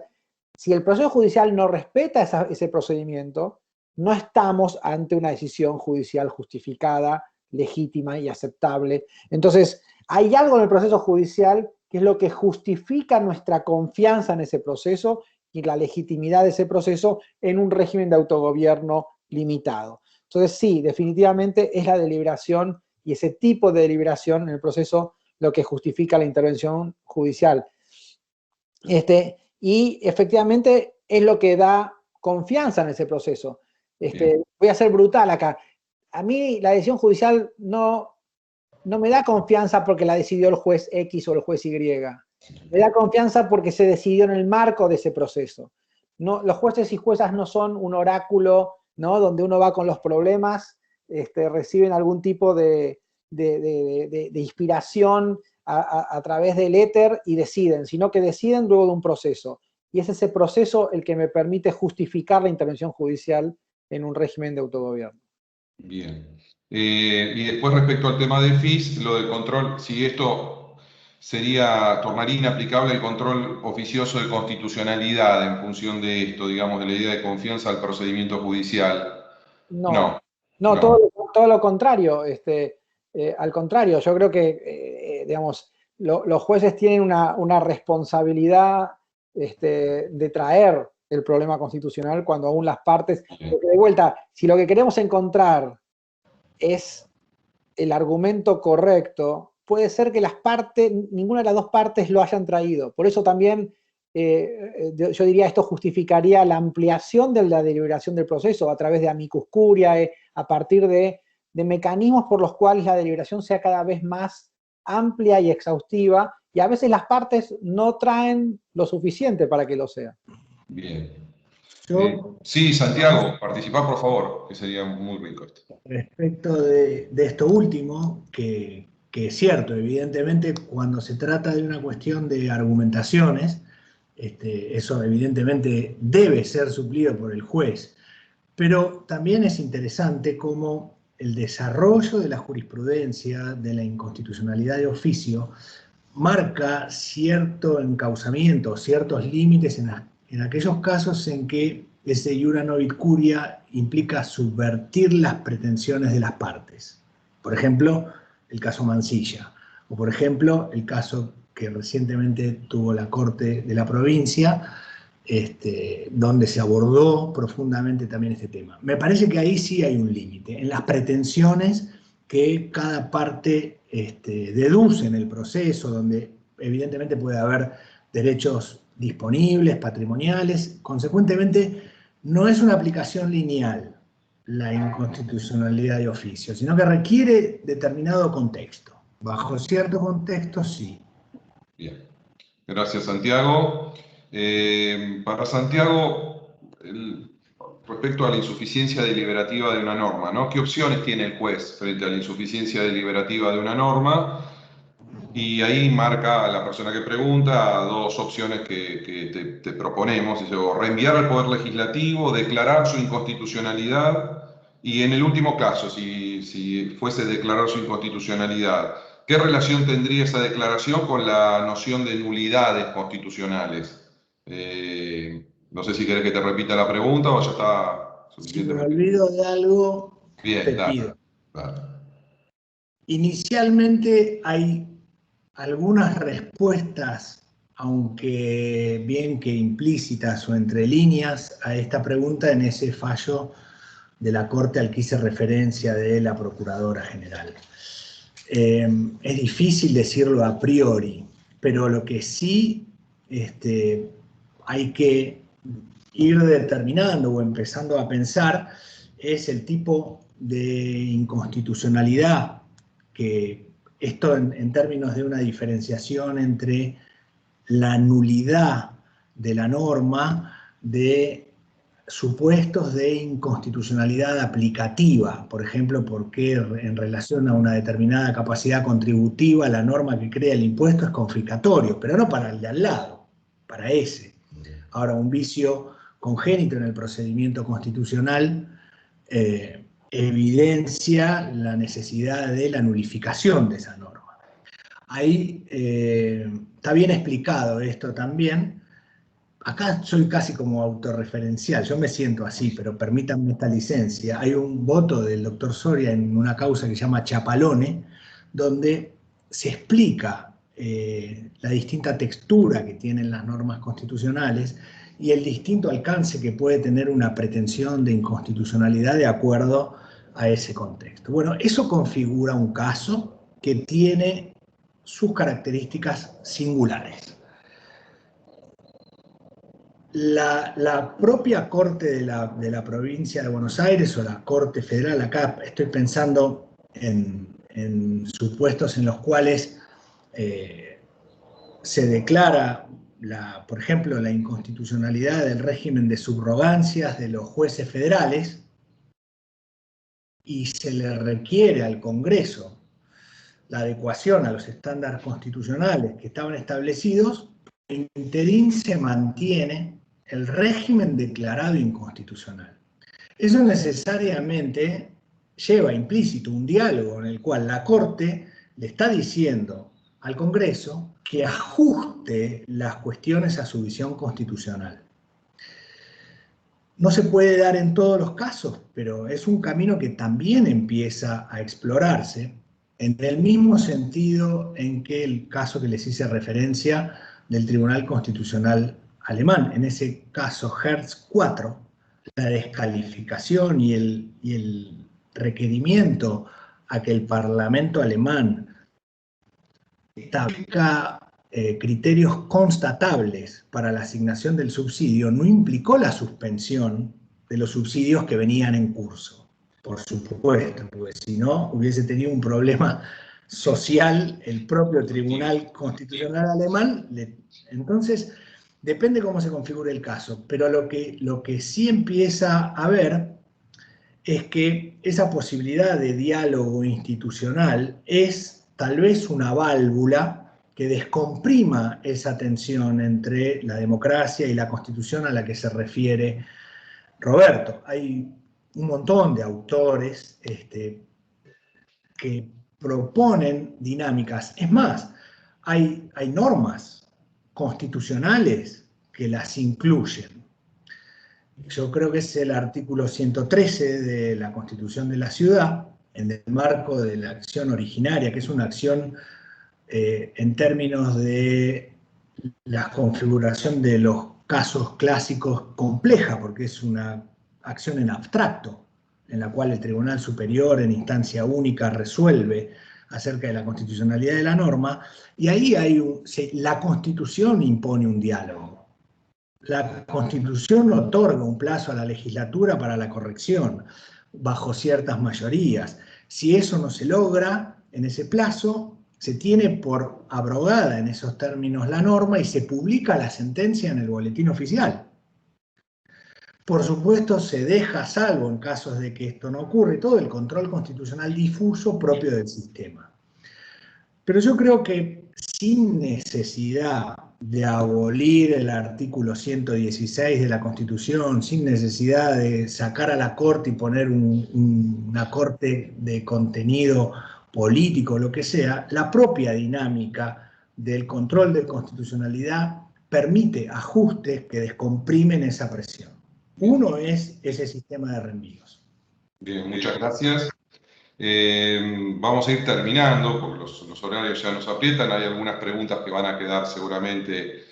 S3: Si el proceso judicial no respeta ese procedimiento, no estamos ante una decisión judicial justificada, legítima y aceptable. Entonces, hay algo en el proceso judicial que es lo que justifica nuestra confianza en ese proceso y la legitimidad de ese proceso en un régimen de autogobierno limitado. Entonces, sí, definitivamente es la deliberación y ese tipo de deliberación en el proceso lo que justifica la intervención judicial. Y efectivamente es lo que da confianza en ese proceso. Voy a ser brutal acá. A mí la decisión judicial no me da confianza porque la decidió el juez X o el juez Y. Me da confianza porque se decidió en el marco de ese proceso. No, los jueces y juezas no son un oráculo, ¿no?, donde uno va con los problemas reciben algún tipo de inspiración a través del éter y deciden, sino que deciden luego de un proceso. Y es ese proceso el que me permite justificar la intervención judicial en un régimen de autogobierno.
S1: Bien. Y después respecto al tema de FIS, lo del control, si esto tornaría inaplicable el control oficioso de constitucionalidad en función de esto, digamos, de la idea de confianza al procedimiento judicial.
S3: No,
S1: No.
S3: todo lo contrario. Al contrario, yo creo que, digamos, los jueces tienen una responsabilidad de traer el problema constitucional cuando aún las partes, porque de vuelta, si lo que queremos encontrar es el argumento correcto, puede ser que ninguna de las dos partes lo hayan traído. Por eso también yo diría esto justificaría la ampliación de la deliberación del proceso a través de amicus curiae, a partir de mecanismos por los cuales la deliberación sea cada vez más amplia y exhaustiva, y a veces las partes no traen lo suficiente para que lo sea.
S1: Bien. Sí, Santiago, participá por favor, que sería muy rico esto.
S2: Respecto de esto último, que es cierto, evidentemente cuando se trata de una cuestión de argumentaciones, eso evidentemente debe ser suplido por el juez, pero también es interesante cómo el desarrollo de la jurisprudencia de la inconstitucionalidad de oficio marca cierto encauzamiento, ciertos límites en aquellos casos en que ese iura novit curia implica subvertir las pretensiones de las partes. Por ejemplo, el caso Mansilla, o por ejemplo, el caso que recientemente tuvo la Corte de la Provincia, donde se abordó profundamente también este tema. Me parece que ahí sí hay un límite, en las pretensiones que cada parte deduce en el proceso, donde evidentemente puede haber derechos disponibles, patrimoniales. Consecuentemente, no es una aplicación lineal la inconstitucionalidad de oficio, sino que requiere determinado contexto. Bajo cierto contexto, sí.
S1: Bien. Gracias, Santiago. Para Santiago, respecto a la insuficiencia deliberativa de una norma, ¿no? ¿Qué opciones tiene el juez frente a la insuficiencia deliberativa de una norma? Y ahí marca la persona que pregunta dos opciones que te proponemos, o reenviar al Poder Legislativo, declarar su inconstitucionalidad, y en el último caso, si fuese declarar su inconstitucionalidad, ¿qué relación tendría esa declaración con la noción de nulidades constitucionales? No sé si querés que te repita la pregunta o ya está suficientemente.
S2: Si me olvido de algo,
S1: Bien,
S2: te
S1: dale,
S2: pido.
S1: dale.
S2: Inicialmente hay algunas respuestas, aunque bien que implícitas o entre líneas, a esta pregunta en ese fallo de la Corte al que hice referencia de la Procuradora General. Es difícil decirlo a priori, pero lo que sí hay que ir determinando o empezando a pensar es el tipo de inconstitucionalidad, que esto en términos de una diferenciación entre la nulidad de la norma de supuestos de inconstitucionalidad aplicativa, por ejemplo, porque en relación a una determinada capacidad contributiva la norma que crea el impuesto es confiscatorio, pero no para el de al lado, para ese. Ahora, un vicio congénito en el procedimiento constitucional evidencia la necesidad de la nulificación de esa norma. Ahí está bien explicado esto también. Acá soy casi como autorreferencial, yo me siento así, pero permítanme esta licencia. Hay un voto del doctor Soria en una causa que se llama Chapalone, donde se explica la distinta textura que tienen las normas constitucionales y el distinto alcance que puede tener una pretensión de inconstitucionalidad de acuerdo a ese contexto. Bueno, eso configura un caso que tiene sus características singulares. La propia Corte de la Provincia de Buenos Aires o la Corte Federal, acá estoy pensando en supuestos en los cuales se declara, por ejemplo, la inconstitucionalidad del régimen de subrogancias de los jueces federales, y se le requiere al Congreso la adecuación a los estándares constitucionales que estaban establecidos, en interín se mantiene el régimen declarado inconstitucional. Eso necesariamente lleva implícito un diálogo en el cual la Corte le está diciendo al Congreso que ajuste las cuestiones a su visión constitucional. No se puede dar en todos los casos, pero es un camino que también empieza a explorarse en el mismo sentido en que el caso que les hice referencia del Tribunal Constitucional alemán. En ese caso, Hertz 4, la descalificación y el requerimiento a que el Parlamento alemán establezca criterios constatables para la asignación del subsidio no implicó la suspensión de los subsidios que venían en curso. Por supuesto, porque si no hubiese tenido un problema social el propio Tribunal Constitucional alemán. Entonces, depende cómo se configure el caso, pero lo que sí empieza a haber es que esa posibilidad de diálogo institucional es tal vez una válvula que descomprima esa tensión entre la democracia y la Constitución a la que se refiere Roberto. Hay un montón de autores que proponen dinámicas. Es más, hay normas constitucionales que las incluyen. Yo creo que es el artículo 113 de la Constitución de la Ciudad, en el marco de la acción originaria, que es una acción en términos de la configuración de los casos clásicos compleja, porque es una acción en abstracto, en la cual el Tribunal Superior en instancia única resuelve acerca de la constitucionalidad de la norma, y ahí la Constitución impone un diálogo. La Constitución otorga un plazo a la legislatura para la corrección, bajo ciertas mayorías. Si eso no se logra en ese plazo, se tiene por abrogada en esos términos la norma y se publica la sentencia en el boletín oficial. Por supuesto, se deja a salvo en casos de que esto no ocurre todo el control constitucional difuso propio del sistema. Pero yo creo que sin necesidad de abolir el artículo 116 de la Constitución, sin necesidad de sacar a la Corte y poner una Corte de contenido político, lo que sea, la propia dinámica del control de constitucionalidad permite ajustes que descomprimen esa presión. Uno es ese sistema de reenvíos.
S1: Bien, muchas gracias. Vamos a ir terminando, porque los horarios ya nos aprietan. Hay algunas preguntas que van a quedar seguramente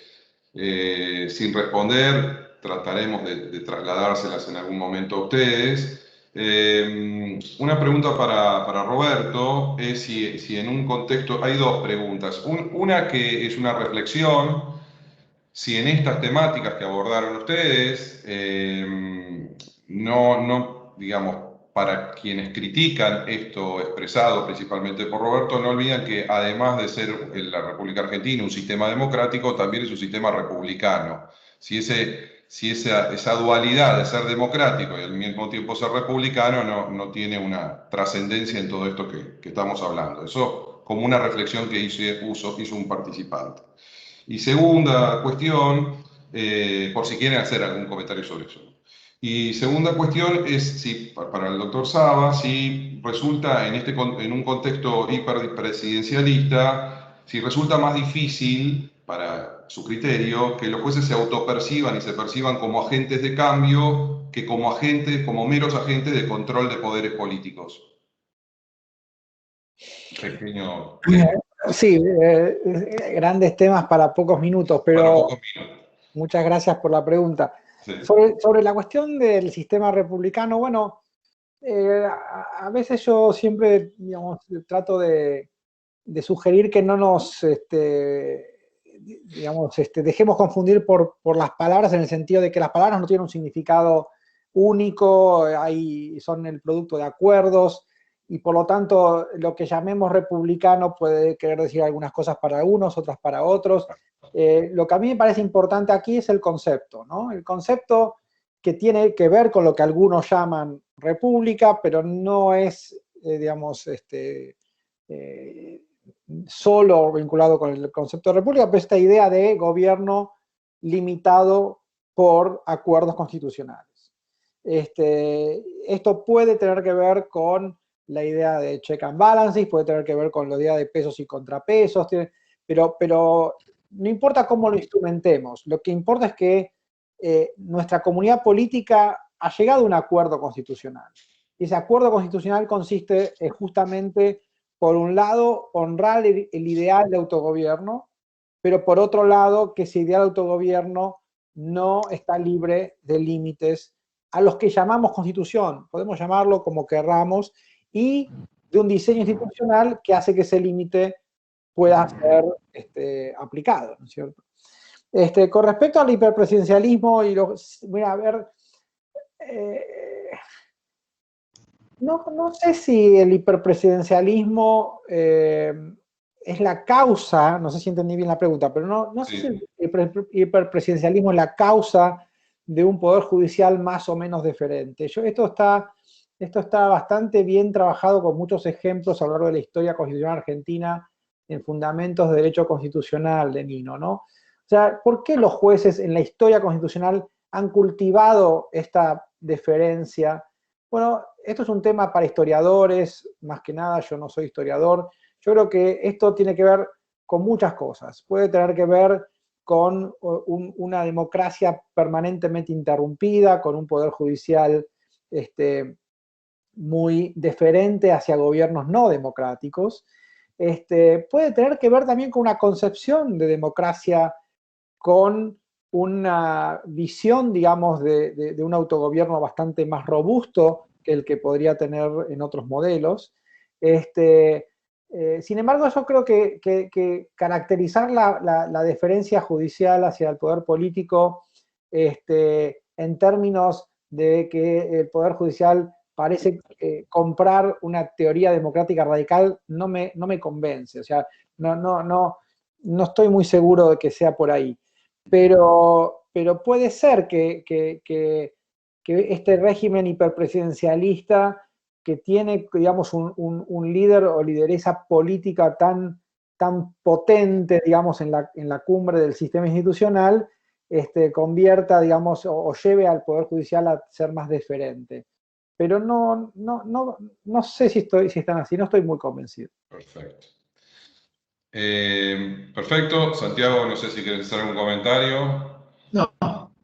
S1: sin responder. Trataremos de trasladárselas en algún momento a ustedes. Una pregunta para Roberto es si en un contexto, hay dos preguntas. Una que es una reflexión, si en estas temáticas que abordaron ustedes, digamos, para quienes critican esto expresado principalmente por Roberto, no olviden que además de ser la República Argentina un sistema democrático, también es un sistema republicano. Si esa dualidad de ser democrático y al mismo tiempo ser republicano no tiene una trascendencia en todo esto que estamos hablando. Eso como una reflexión que hizo un participante. Y segunda cuestión, por si quieren hacer algún comentario sobre eso. Y segunda cuestión es si, para el doctor Saba, si resulta en un contexto hiperpresidencialista, si resulta más difícil, para su criterio, que los jueces se autoperciban y se perciban como agentes de cambio que como meros agentes de control de poderes políticos. Pequeño.
S3: Sí, grandes temas para pocos minutos, pero muchas gracias por la pregunta. Sí. Sobre la cuestión del sistema republicano, bueno, a veces yo siempre, digamos, trato de sugerir que no nos, dejemos confundir por las palabras, en el sentido de que las palabras no tienen un significado único, son el producto de acuerdos, y por lo tanto lo que llamemos republicano puede querer decir algunas cosas para unos, otras para otros. Lo que a mí me parece importante aquí es el concepto, ¿no? El concepto que tiene que ver con lo que algunos llaman república, pero no es, digamos, solo vinculado con el concepto de república, pero esta idea de gobierno limitado por acuerdos constitucionales. Esto puede tener que ver con la idea de check and balances, puede tener que ver con la idea de pesos y contrapesos, pero no importa cómo lo instrumentemos, lo que importa es que nuestra comunidad política ha llegado a un acuerdo constitucional. Y ese acuerdo constitucional consiste justamente, por un lado, honrar el ideal de autogobierno, pero por otro lado, que ese ideal de autogobierno no está libre de límites a los que llamamos constitución, podemos llamarlo como querramos, y de un diseño institucional que hace que ese límite pueda ser aplicado, ¿no es cierto? Con respecto al hiperpresidencialismo, voy a ver, no sé si el hiperpresidencialismo es la causa, no sé si entendí bien la pregunta, pero no sé si el hiperpresidencialismo es la causa de un poder judicial más o menos diferente. Esto está bastante bien trabajado con muchos ejemplos a lo largo de la historia constitucional argentina en Fundamentos de Derecho Constitucional de Nino, ¿no? O sea, ¿por qué los jueces en la historia constitucional han cultivado esta deferencia? Bueno, esto es un tema para historiadores, más que nada, yo no soy historiador. Yo creo que esto tiene que ver con muchas cosas. Puede tener que ver con una democracia permanentemente interrumpida, con un poder judicial muy deferente hacia gobiernos no democráticos. Puede tener que ver también con una concepción de democracia, con una visión, digamos, de un autogobierno bastante más robusto que el que podría tener en otros modelos. Sin embargo, yo creo que caracterizar la deferencia judicial hacia el poder político en términos de que el poder judicial parece comprar una teoría democrática radical no me convence. O sea, no estoy muy seguro de que sea por ahí. Pero puede ser que este régimen hiperpresidencialista que tiene, digamos, un líder o lideresa política tan potente, digamos, en la cumbre del sistema institucional, convierta, digamos, o lleve al Poder Judicial a ser más deferente. Pero no sé si están así, no estoy muy convencido.
S1: Perfecto. Perfecto. Santiago, no sé si quieres hacer algún comentario.
S2: No.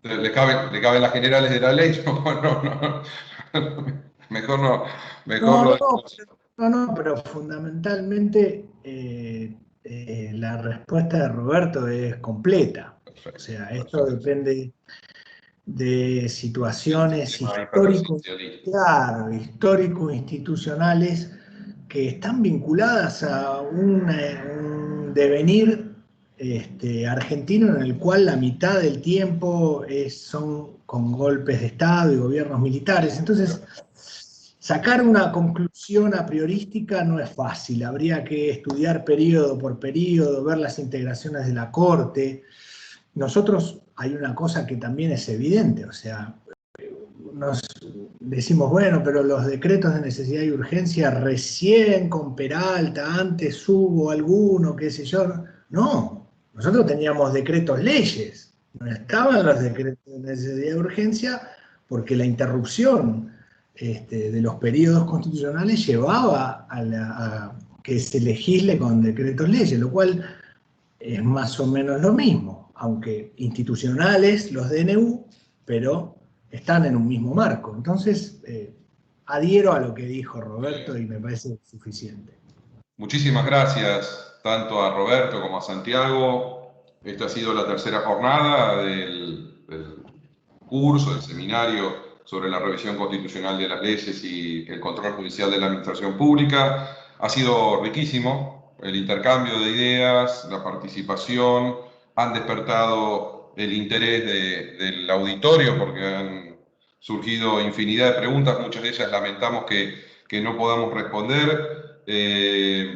S1: ¿Le caben las generales de la ley? No. Mejor no.
S2: No, pero fundamentalmente la respuesta de Roberto es completa.
S1: Perfecto,
S2: O sea, esto depende de situaciones histórico-institucionales que están vinculadas a un devenir argentino en el cual la mitad del tiempo son con golpes de Estado y gobiernos militares. Entonces, sacar una conclusión a priorística no es fácil, habría que estudiar periodo por periodo, ver las integraciones de la Corte. Nosotros hay una cosa que también es evidente, o sea, nos decimos, bueno, pero los decretos de necesidad y urgencia recién con Peralta, antes hubo alguno, qué sé yo. No, nosotros teníamos decretos leyes, no estaban los decretos de necesidad y urgencia porque la interrupción de los periodos constitucionales llevaba a que se legisle con decretos leyes, lo cual es más o menos lo mismo, aunque institucionales los DNU, pero están en un mismo marco. Entonces, adhiero a lo que dijo Roberto y me parece suficiente.
S1: Muchísimas gracias tanto a Roberto como a Santiago. Esta ha sido la tercera jornada del curso, del seminario sobre la revisión constitucional de las leyes y el control judicial de la administración pública. Ha sido riquísimo el intercambio de ideas, la participación, han despertado el interés del auditorio porque han surgido infinidad de preguntas, muchas de ellas lamentamos que no podamos responder,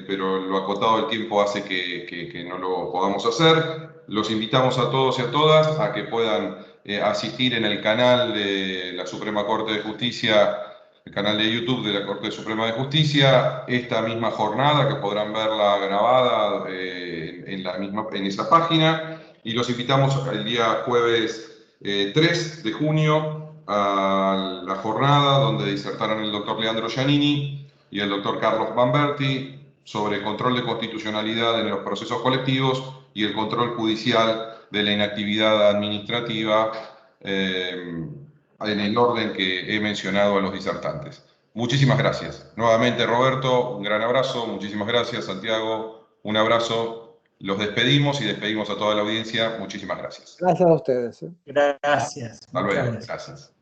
S1: pero lo acotado del tiempo hace que no lo podamos hacer. los invitamos a todos y a todas a que puedan asistir en el canal de la Suprema Corte de Justicia, el canal de YouTube de la Corte Suprema de Justicia, esta misma jornada, que podrán verla grabada en esa página, y los invitamos el día jueves 3 de junio a la jornada donde disertarán el doctor Leandro Giannini y el doctor Carlos Bamberti sobre control de constitucionalidad en los procesos colectivos y el control judicial de la inactividad administrativa en el orden que he mencionado a los disertantes. Muchísimas gracias. Nuevamente, Roberto, un gran abrazo. Muchísimas gracias, Santiago. Un abrazo. Los despedimos y despedimos a toda la audiencia. Muchísimas gracias.
S3: Gracias a ustedes.
S2: Gracias.
S1: Hasta luego.
S2: Muchas gracias.
S1: Gracias.